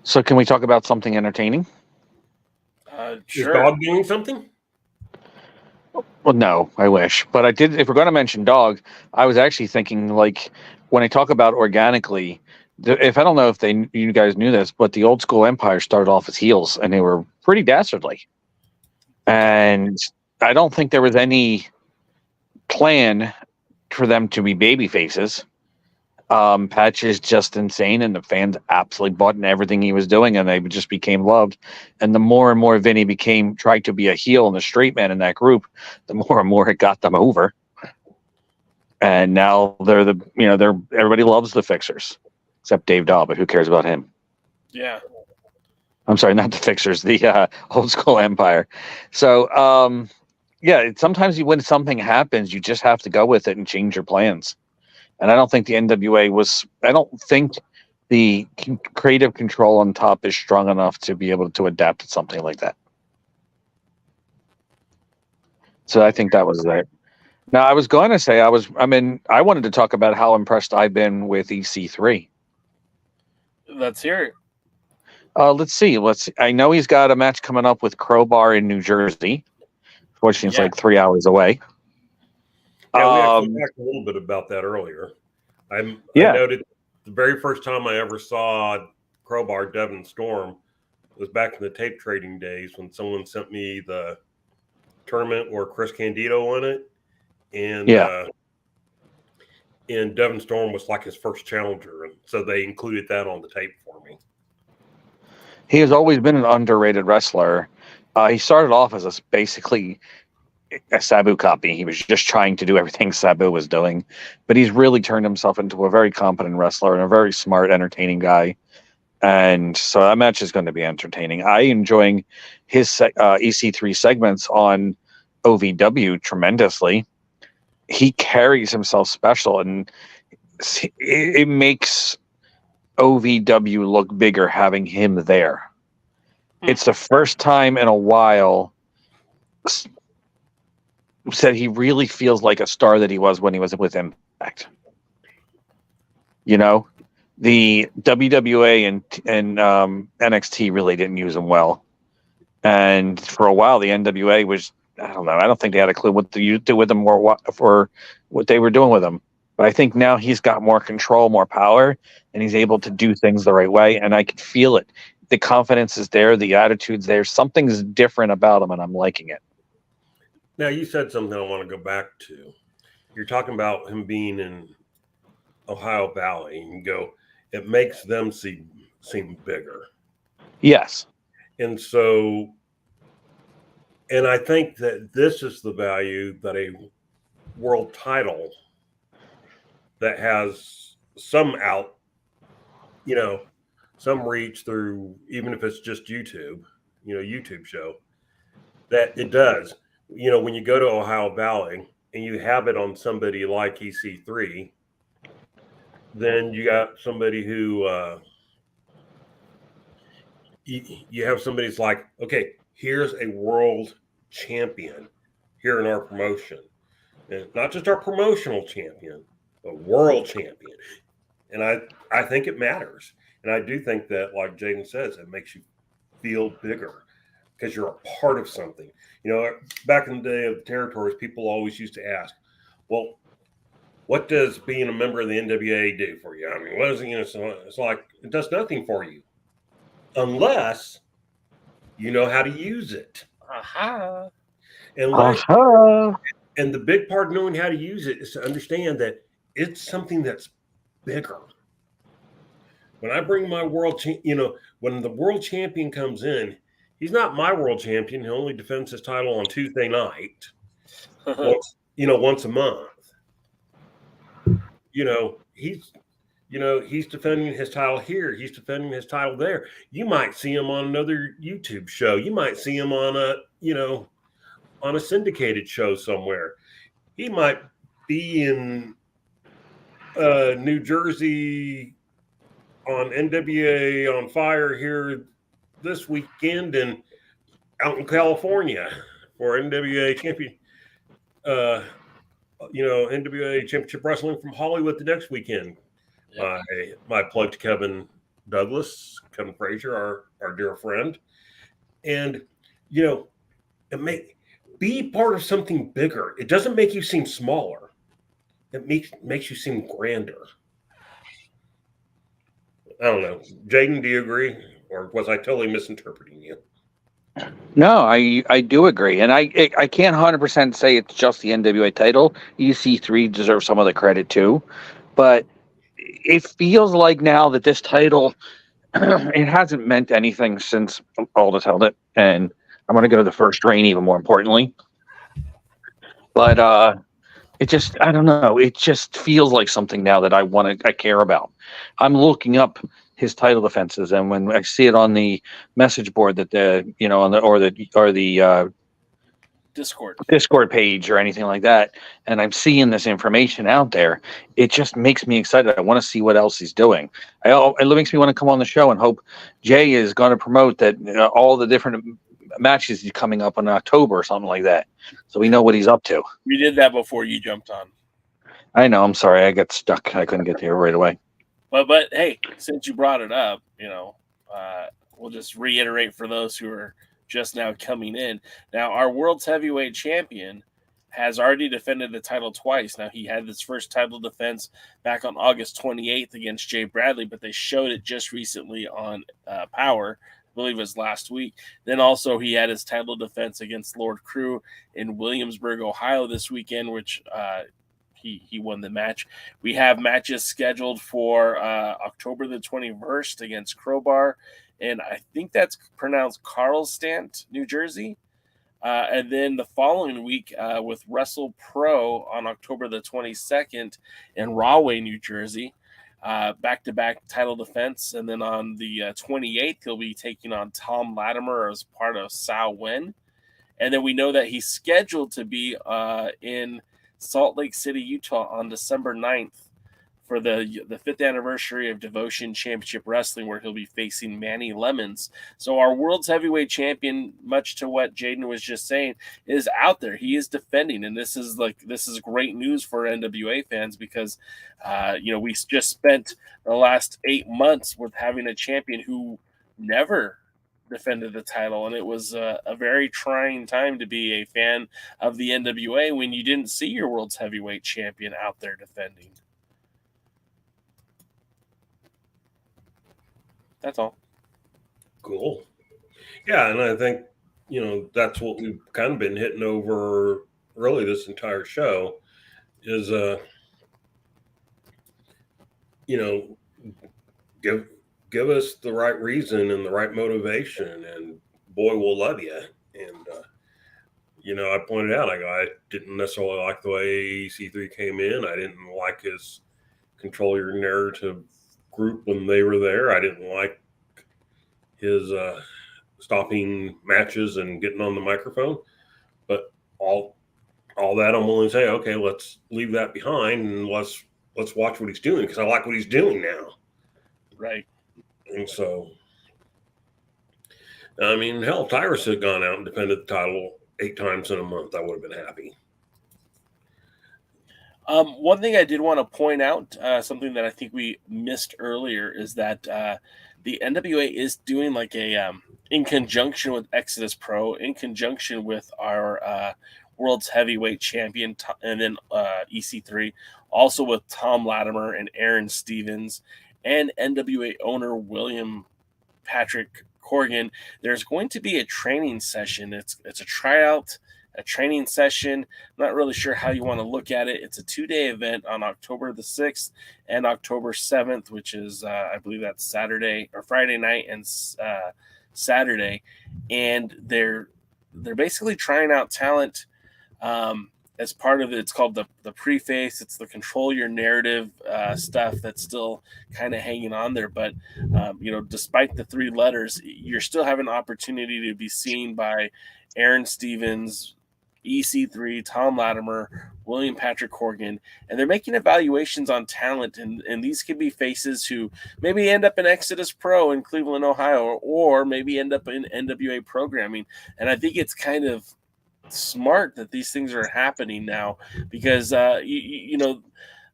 So can we talk about something entertaining? Sure. Is Dog doing something? Well, no, I wish. But I did. If we're going to mention Dog, I was actually thinking, like, when I talk about organically, if I don't know if you guys knew this, but the old school Empire started off as heels, and they were pretty dastardly. And I don't think there was any plan for them to be baby faces. Patch is just insane, and the fans absolutely bought into everything he was doing, and they just became loved. And the more and more Vinny tried to be a heel and a straight man in that group, the more and more it got them over. And now they're everybody loves the Fixers, except Dave Dahl, but who cares about him? Yeah. I'm sorry, not the Fixers, the old school Empire. So, sometimes when something happens, you just have to go with it and change your plans. And I don't think the NWA I don't think the creative control on top is strong enough to be able to adapt to something like that. So I think that was it. Now I was going to say I wanted to talk about how impressed I've been with EC3. Let's hear it. Let's see. I know he's got a match coming up with Crowbar in New Jersey. Fortunately, it's like 3 hours away. Yeah, we actually talked a little bit about that earlier. I noted the very first time I ever saw Crowbar Devon Storm was back in the tape trading days when someone sent me the tournament where Chris Candido won it. And Devon Storm was like his first challenger. And so they included that on the tape for me. He has always been an underrated wrestler. He started off as basically a Sabu copy. He was just trying to do everything Sabu was doing, but he's really turned himself into a very competent wrestler and a very smart, entertaining guy. And so that match is going to be entertaining. I enjoying his EC3 segments on OVW tremendously. He carries himself special, and it makes OVW look bigger having him there. It's the first time in a while that he really feels like a star that he was when he was with Impact. You know, the WWA and NXT really didn't use him well, and for a while the NWA was, I don't know, I don't think they had a clue what to do with him or what they were doing with him. But I think now he's got more control, more power, and he's able to do things the right way. And I can feel it. The confidence is there. The attitude's there. Something's different about him, and I'm liking it. Now, you said something I want to go back to. You're talking about him being in Ohio Valley, and you go, it makes them seem bigger. Yes. And so, and I think that this is the value that a world title that has some some reach through, even if it's just YouTube show, that it does. You know, when you go to Ohio Valley and you have it on somebody like EC3, then you got somebody who you have somebody's like, okay, here's a world champion here in our promotion, and not just our promotional champion, but world champion. And I think it matters. And I do think that, like Jaden says, it makes you feel bigger because you're a part of something. You know, back in the day of the territories, people always used to ask, well, what does being a member of the NWA do for you? I mean, what is it? You know, it's like it does nothing for you unless you know how to use it. And the big part of knowing how to use it is to understand that it's something that's bigger. When I bring my when the world champion comes in, he's not my world champion. He only defends his title on Tuesday night, once a month. He's defending his title here. He's defending his title there. You might see him on another YouTube show. You might see him on a syndicated show somewhere. He might be in New Jersey on NWA on Fire here this weekend, and out in California for NWA champion. NWA Championship Wrestling from Hollywood the next weekend. Yeah. My plug to Kevin Frazier, our dear friend. And, it may be part of something bigger. It doesn't make you seem smaller. It makes you seem grander. I don't know. Jaden, do you agree? Or was I totally misinterpreting you? No, I do agree. And I can't 100% say it's just the NWA title. EC3 deserves some of the credit too. But it feels like now that this title, it hasn't meant anything since Aldous held it. And I'm going to go to the first reign, even more importantly. But it just, I don't know. It just feels like something now that I care about. I'm looking up his title defenses, and when I see it on the message board that the Discord page or anything like that, and I'm seeing this information out there, it just makes me excited. I want to see what else he's doing. It makes me want to come on the show and hope Jay is going to promote that all the different matches coming up in October or something like that, so we know what he's up to. We did that before you jumped on. I know. I'm sorry. I got stuck. I couldn't get there right away. But hey, since you brought it up, we'll just reiterate for those who are just now coming in. Now, our world's heavyweight champion has already defended the title twice. Now, he had his first title defense back on August 28th against Jay Bradley, but they showed it just recently on Power. I believe it was last week. Then also he had his title defense against Lord Crew in Williamsburg, Ohio this weekend, which he won the match. We have matches scheduled for October the 21st against Crowbar, and I think that's pronounced Carlstant, New Jersey. And then the following week with Wrestle Pro on October the 22nd in Rahway, New Jersey. Back-to-back title defense. And then on the 28th, he'll be taking on Tom Latimer as part of Sao Wen. And then we know that he's scheduled to be in Salt Lake City, Utah on December 9th for the 5th anniversary of Devotion Championship Wrestling, where he'll be facing Manny Lemons. So our world's heavyweight champion, much to what Jaden was just saying, is out there. He is defending, and this is great news for NWA fans because we just spent the last 8 months with having a champion who never defended the title, and it was a very trying time to be a fan of the NWA when you didn't see your world's heavyweight champion out there defending. That's all. Cool. Yeah, and I think, that's what we've kind of been hitting over really this entire show is, give us the right reason and the right motivation, and boy, we'll love you. And, I pointed out, I didn't necessarily like the way EC3 came in. I didn't like his control your narrative group when they were there. I didn't like his stopping matches and getting on the microphone. But all that, I'm willing to say, okay, let's leave that behind and let's watch what he's doing, because I like what he's doing now. Right. And so, I mean, hell, Tyrus had gone out and defended the title 8 times in a month. I would have been happy. One thing I did want to point out, something that I think we missed earlier, is that the NWA is doing like a, in conjunction with Exodus Pro, in conjunction with our world's heavyweight champion, and then EC3, also with Tom Latimer and Aaron Stevens, and NWA owner William Patrick Corgan. There's going to be a training session. It's a tryout, a training session. Not really sure how you want to look at it. It's a 2-day event on October the 6th and October 7th, which is, I believe that's Saturday or Friday night and Saturday. And they're basically trying out talent as part of it. It's called the preface. It's the control your narrative stuff that's still kind of hanging on there. But, despite the 3 letters, you're still having an opportunity to be seen by Aaron Stevens, EC3, Tom Latimer, William Patrick Corgan, and they're making evaluations on talent. And these could be faces who maybe end up in Exodus Pro in Cleveland, Ohio, or maybe end up in NWA programming. And I think it's kind of smart that these things are happening now, because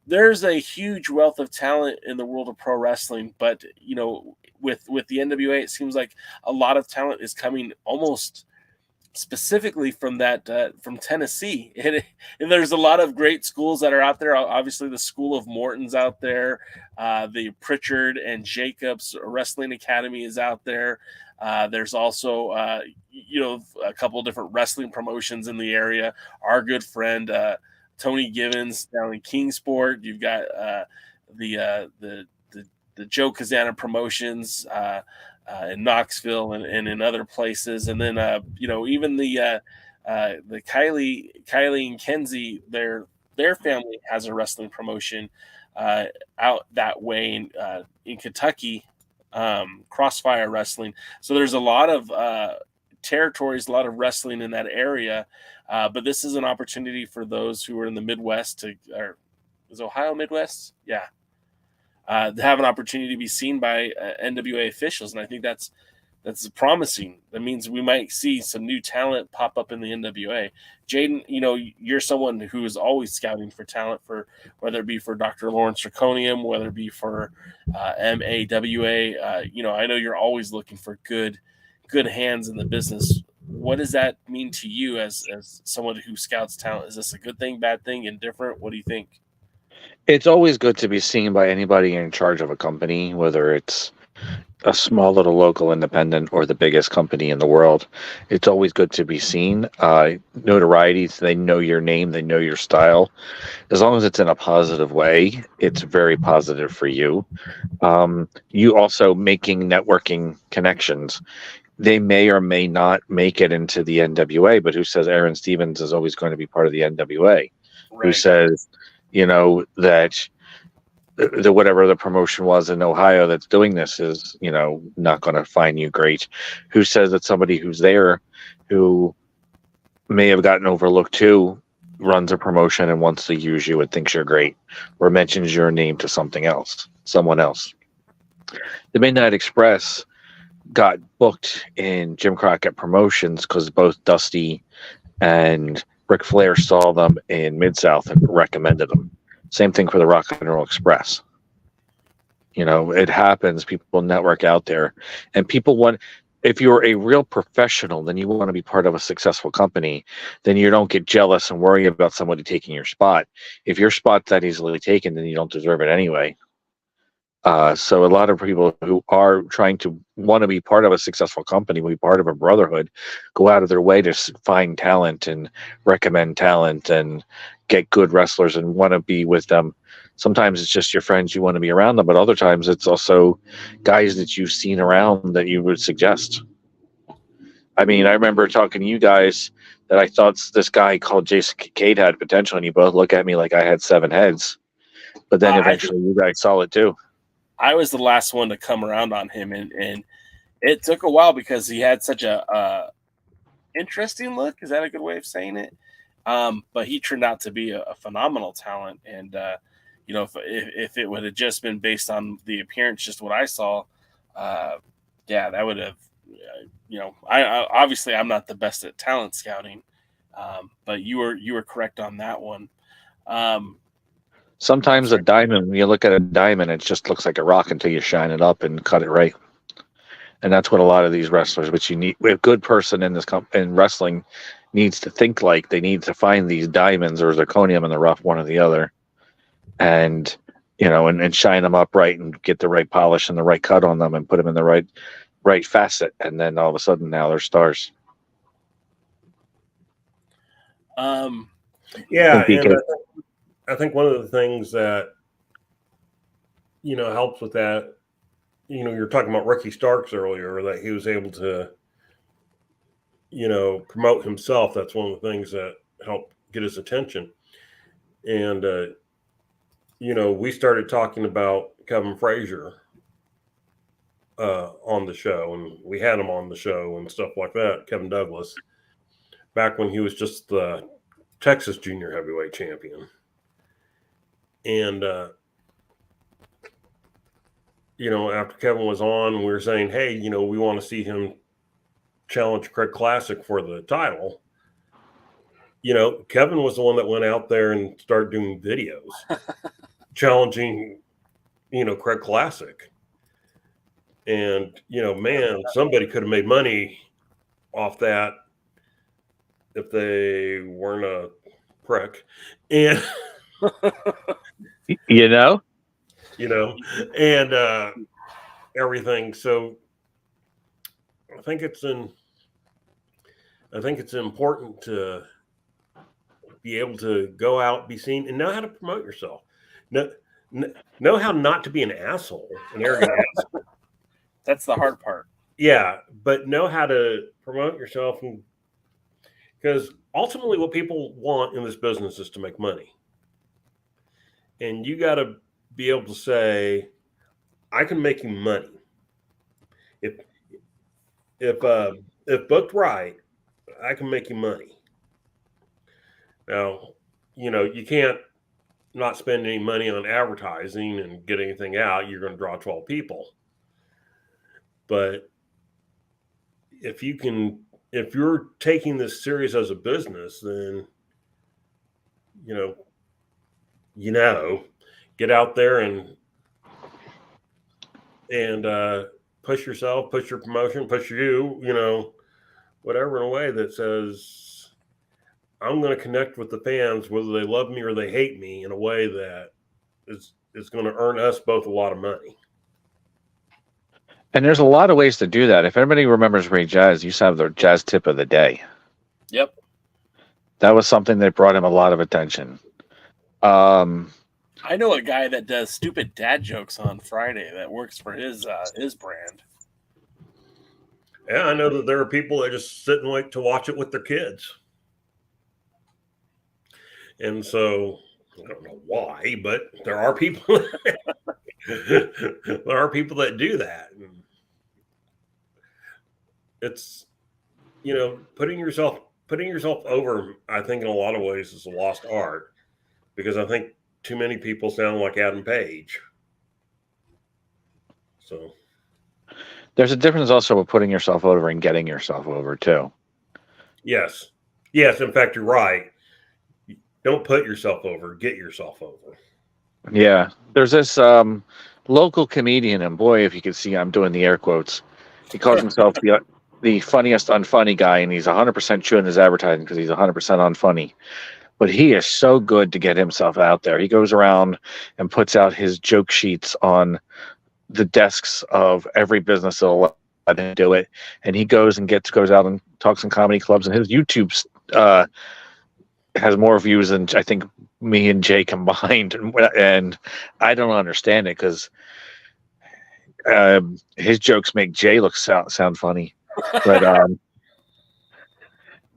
there's a huge wealth of talent in the world of pro wrestling, but with the NWA, it seems like a lot of talent is coming almost specifically from Tennessee, and there's a lot of great schools that are out there. Obviously, the School of Morton's out there, the Pritchard and Jacobs Wrestling Academy is out there. There's also, a couple of different wrestling promotions in the area. Our good friend Tony Givens down in Kingsport. You've got the Joe Kazana promotions in Knoxville and in other places, and then even the Kylie and Kenzie, their family has a wrestling promotion out that way in Kentucky. Crossfire Wrestling. So there's a lot of territories, a lot of wrestling in that area. But this is an opportunity for those who are in the Midwest is Ohio Midwest? Yeah. To have an opportunity to be seen by NWA officials. And I think that's that's promising. That means we might see some new talent pop up in the NWA. Jaden, you're someone who is always scouting for talent, for whether it be for Dr. Lawrence Draconium, whether it be for MAWA. I know you're always looking for good hands in the business. What does that mean to you as someone who scouts talent? Is this a good thing, bad thing, indifferent? What do you think? It's always good to be seen by anybody in charge of a company, whether it's a small little local independent or the biggest company in the world. It's always good to be seen. Notoriety, they know your name, they know your style. As long as it's in a positive way, it's very positive for you. You also making networking connections. They may or may not make it into the NWA, but who says Aaron Stevens is always going to be part of the NWA? Who Right. says, that the whatever the promotion was in Ohio that's doing this is, not going to find you great? Who says that somebody who's there, who may have gotten overlooked too, runs a promotion and wants to use you and thinks you're great, or mentions your name to someone else? The Midnight Express got booked in Jim Crockett Promotions because both Dusty and Ric Flair saw them in Mid-South and recommended them. Same thing for the Rock and Roll Express. It happens. People network out there, and people want. If you're a real professional, then you want to be part of a successful company. Then you don't get jealous and worry about somebody taking your spot. If your spot's that easily taken, then you don't deserve it anyway. So a lot of people who are trying to want to be part of a successful company, be part of a brotherhood, go out of their way to find talent and recommend talent and get good wrestlers and want to be with them. Sometimes it's just your friends, you want to be around them, but other times it's also guys that you've seen around that you would suggest. I mean, I remember talking to you guys that I thought this guy called Jason Kincaid had potential, and you both look at me like I had 7 heads. But then eventually you guys saw it too. I was the last one to come around on him, and it took a while because he had such a interesting look. Is that a good way of saying it? But he turned out to be a phenomenal talent, and if it would have just been based on the appearance, just what I saw, that would have, I obviously I'm not the best at talent scouting, but you were correct on that one. Sometimes a diamond, when you look at a diamond, it just looks like a rock until you shine it up and cut it right. And that's what a lot of these wrestlers, which you need, a good person in in wrestling needs to think like. They need to find these diamonds or zirconium in the rough, one or the other, and and shine them up right and get the right polish and the right cut on them and put them in the right facet, and then all of a sudden now they're stars. Yeah, and I think one of the things that helps with that, you're talking about Ricky Starks earlier, that he was able to promote himself. That's one of the things that helped get his attention. And we started talking about Kevin Frazier on the show, and we had him on the show and stuff like that, Kevin Douglas, back when he was just the Texas junior heavyweight champion. And, after Kevin was on, we were saying, hey, we want to see him challenge Craig Classic for the title. Kevin was the one that went out there and started doing videos challenging, Craig Classic. And, man, somebody could have made money off that if they weren't a prick. And and everything. So I think it's important to be able to go out, be seen, and know how to promote yourself. Know how not to be an asshole, an arrogant asshole. That's the hard part. Yeah, but know how to promote yourself, because ultimately what people want in this business is to make money. And you got to be able to say, I can make you money. If booked right, I can make you money. Now, you can't not spend any money on advertising and get anything out. You're going to draw 12 people. But, if you're taking this serious as a business, then get out there and push yourself, push your promotion, push whatever, in a way that says, I'm going to connect with the fans, whether they love me or they hate me, in a way that is going to earn us both a lot of money. And there's a lot of ways to do that. If anybody remembers Ray Jazz, used to have their Jazz tip of the day. Yep. That was something that brought him a lot of attention. I know a guy that does stupid dad jokes on Friday that works for his brand. Yeah, I know that there are people that just sit and wait to watch it with their kids. And so, I don't know why, but there are people there are people that do that. It's, putting yourself over, I think, in a lot of ways is a lost art, because I think too many people sound like Adam Page. So there's a difference also with putting yourself over and getting yourself over too. Yes. In fact, you're right. Don't put yourself over, get yourself over. Yeah. There's this local comedian, and boy, if you could see, I'm doing the air quotes. He calls himself the funniest unfunny guy, and he's 100% true in his advertising because he's 100% unfunny. But he is so good to get himself out there. He goes around and puts out his joke sheets on the desks of every business that'll let him do it. And he goes out and talks in comedy clubs, and his YouTube has more views than I think me and Jay combined. And I don't understand it, because his jokes make Jay sound funny. But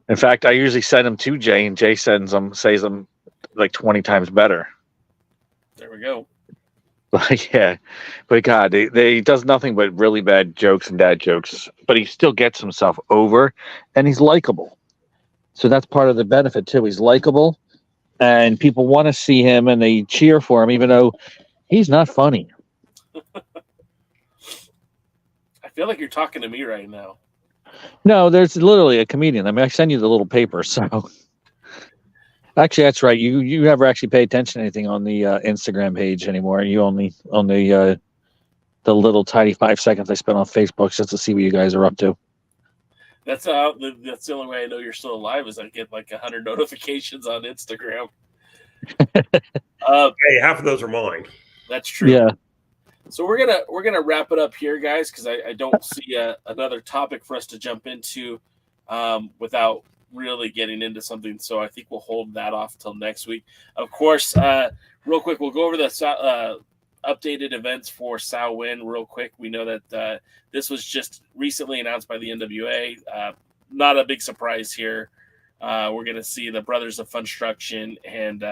in fact, I usually send them to Jay, and Jay says them like 20 times better. There we go. But yeah, but God, he does nothing but really bad jokes and dad jokes, but he still gets himself over, and he's likable. So that's part of the benefit too. He's likable, and people want to see him, and they cheer for him, even though he's not funny. I feel like you're talking to me right now. No, there's literally a comedian. I mean, I send you the little paper. So actually, that's right. You never actually pay attention to anything on the Instagram page anymore. You only on the little tiny 5 seconds I spent on Facebook just to see what you guys are up to. That's the only way I know you're still alive, is I get like 100 notifications on Instagram. Hey, half of those are mine. That's true. Yeah. So we're gonna wrap it up here, guys, because I don't see another topic for us to jump into without really getting into something. So I think we'll hold that off till next week. Of course, real quick, we'll go over the updated events for Samhain real quick. We know that this was just recently announced by the NWA. Not a big surprise here. We're going to see the Brothers of Funstruction and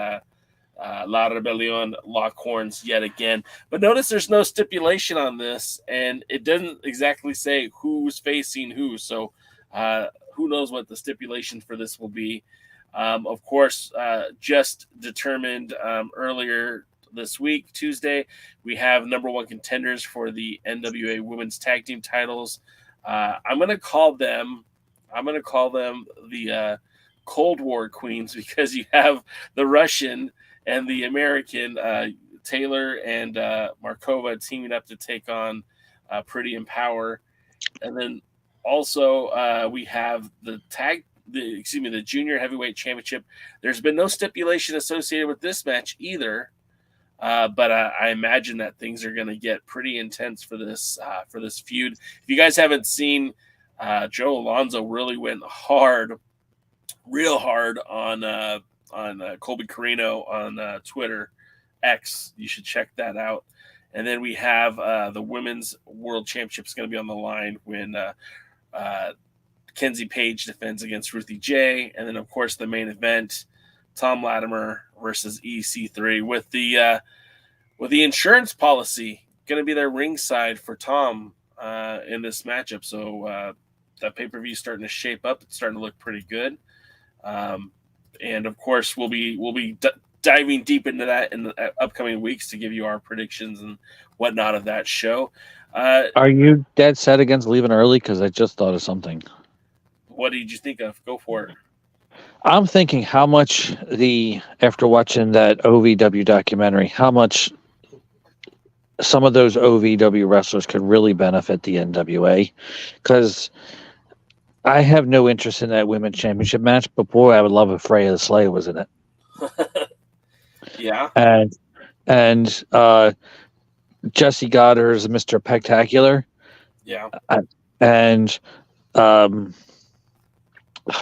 La Rebellion lock horns yet again. But notice there's no stipulation on this, and it doesn't exactly say who's facing who. So who knows what the stipulation for this will be. Of course, just determined earlier this week, Tuesday, we have number one contenders for the NWA Women's Tag Team titles. I'm going to call them the Cold War Queens, because you have the Russian and the American Taylor and Markova teaming up to take on Pretty and Power. And then also we have the Junior Heavyweight Championship. There's been no stipulation associated with this match either. But I imagine that things are going to get pretty intense for this feud. If you guys haven't seen, Joe Alonzo really went real hard on Colby Carino on Twitter X. You should check that out. And then we have the Women's World Championship is going to be on the line when Kenzie Page defends against Ruthie J. And then, of course, the main event, Tom Latimer versus EC3, with the insurance policy going to be their ringside for Tom in this matchup. So that pay-per-view is starting to shape up. It's starting to look pretty good. And of course, we'll be diving deep into that in the upcoming weeks to give you our predictions and whatnot of that show. Are you dead set against leaving early? Because I just thought of something. What did you think of? Go for it. I'm thinking how much after watching that OVW documentary, how much some of those OVW wrestlers could really benefit the NWA. Because I have no interest in that women's championship match, but boy, I would love if Freya the Slayer was in it. Yeah. And Jesse Goddard is Mr. Spectacular. Yeah. And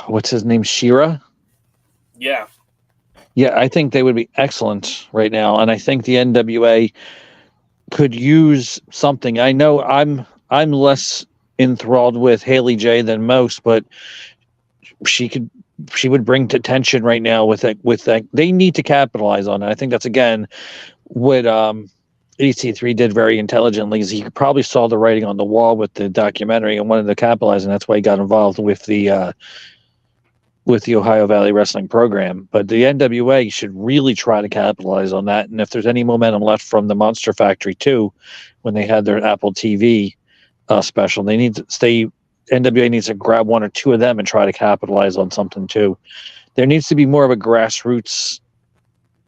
what's his name? Shira? Yeah. Yeah, I think they would be excellent right now. And I think the NWA could use something. I know I'm less enthralled with Haley J than most, but she would bring to tension right now with that. They need to capitalize on it. I think that's again what EC3 did very intelligently is he probably saw the writing on the wall with the documentary and wanted to capitalize, and that's why he got involved with the Ohio Valley Wrestling program. But the NWA should really try to capitalize on that. And if there's any momentum left from the Monster Factory 2, when they had their Apple TV special, NWA needs to grab one or two of them and try to capitalize on something too. There needs to be more of a grassroots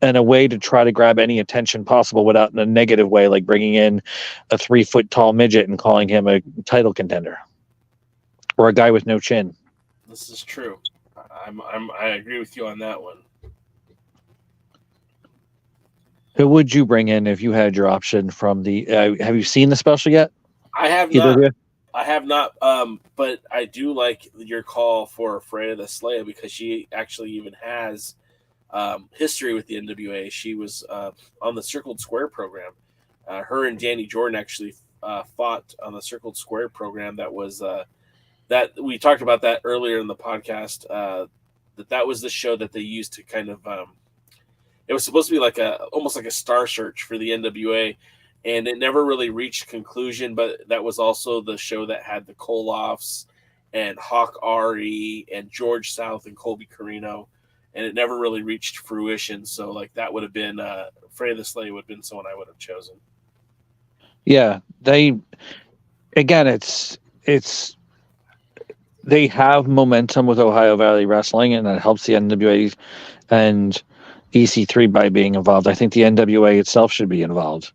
and a way to try to grab any attention possible without in a negative way, like bringing in a 3-foot tall midget and calling him a title contender or a guy with no chin. This is true. I agree with you on that one. Who would you bring in if you had your option from the? Have you seen the special yet? I have not. I have not. But I do like your call for Freya the Slayer because she actually even has history with the NWA. She was on the Circled Square program. Her and Danny Jordan actually fought on the Circled Square program. That was that we talked about that earlier in the podcast. That was the show that they used to kind of. It was supposed to be almost like a star search for the NWA, and it never really reached conclusion. But that was also the show that had the Koloffs and Hawk Ari and George South and Colby Carino, and it never really reached fruition. So that would have been Freya the Slayer would have been someone I would have chosen. Yeah, they have momentum with Ohio Valley Wrestling, and that helps the NWA and EC3 by being involved. I think the NWA itself should be involved.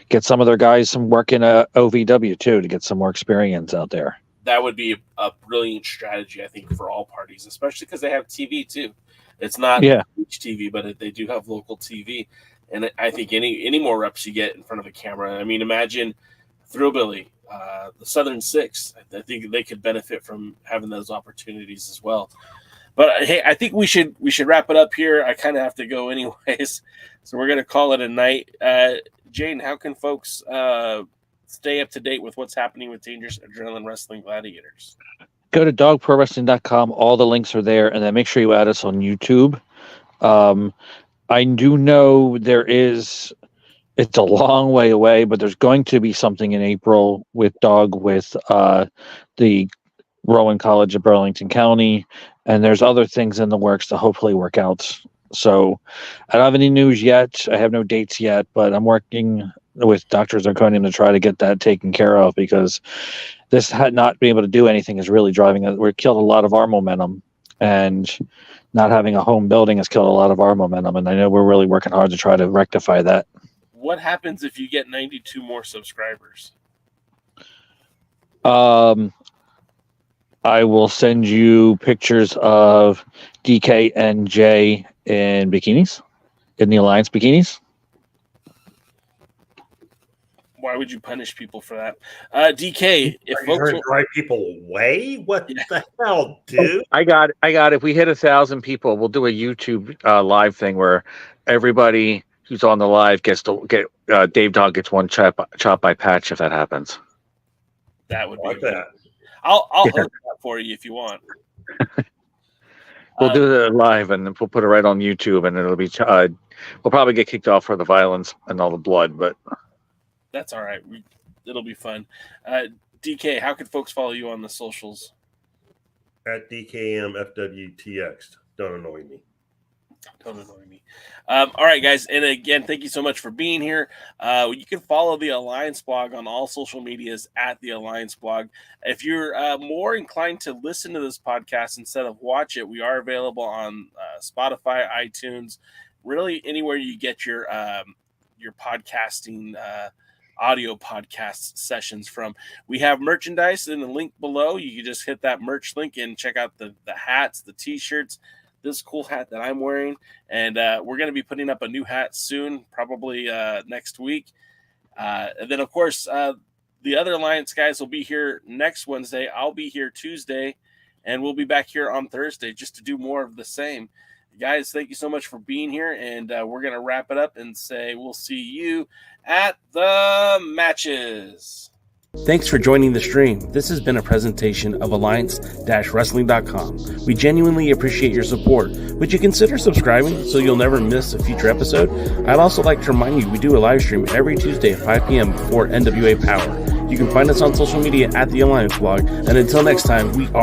Get some of their guys some work in OVW too to get some more experience out there. That would be a brilliant strategy, I think, for all parties, especially because they have TV too. It's not huge TV, but they do have local TV. And I think any more reps you get in front of a camera. I mean, imagine Thrillbilly, the Southern Six. I think they could benefit from having those opportunities as well. But hey, I think we should wrap it up here. I kind of have to go anyways, so we're gonna call it a night. Jane, how can folks stay up to date with what's happening with Dangerous Adrenaline Wrestling Gladiators? Go to dogprowrestling.com. All the links are there, and then make sure you add us on YouTube. I do know it's a long way away, but there's going to be something in April with the Rowan College of Burlington County, and there's other things in the works to hopefully work out. So I don't have any news yet. I have no dates yet, but I'm working with Dr. Zirconium to try to get that taken care of, because this not being able to do anything is really driving it. We're killed a lot of our momentum, and not having a home building has killed a lot of our momentum. And I know we're really working hard to try to rectify that. What happens if you get 92 more subscribers? I will send you pictures of DK and Jay in bikinis, in the Alliance bikinis. Why would you punish people for that? DK, if Are you folks going to drive people away? What the hell, dude? I got it. If we hit 1,000 people, we'll do a YouTube live thing where everybody who's on the live gets to get Dave Dog gets one chop by Patch if that happens. That would Like be that. I'll hook that for you if you want. We'll do it live, and we'll put it right on YouTube, and it'll be. We'll probably get kicked off for the violence and all the blood, but That's all right. It'll be fun. DK, how can folks follow you on the socials? At DKMFWTX. Don't annoy me. Don't annoy me. All right, guys. And again, thank you so much for being here. You can follow the Alliance blog on all social medias at the Alliance blog. If you're more inclined to listen to this podcast instead of watch it, we are available on Spotify, iTunes, really anywhere you get your podcasting audio podcast sessions from. We have merchandise in the link below. You can just hit that merch link and check out the hats, the t-shirts, this cool hat that I'm wearing, and we're going to be putting up a new hat soon, probably next week. And then, of course, the other Alliance guys will be here next Wednesday. I'll be here Tuesday, and we'll be back here on Thursday just to do more of the same. Guys, thank you so much for being here, and we're going to wrap it up and say we'll see you at the matches. Thanks for joining the stream. This has been a presentation of Alliance-Wrestling.com. We genuinely appreciate your support. Would you consider subscribing so you'll never miss a future episode? I'd also like to remind you we do a live stream every Tuesday at 5 p.m. before NWA Power. You can find us on social media at the Alliance blog. And until next time, we are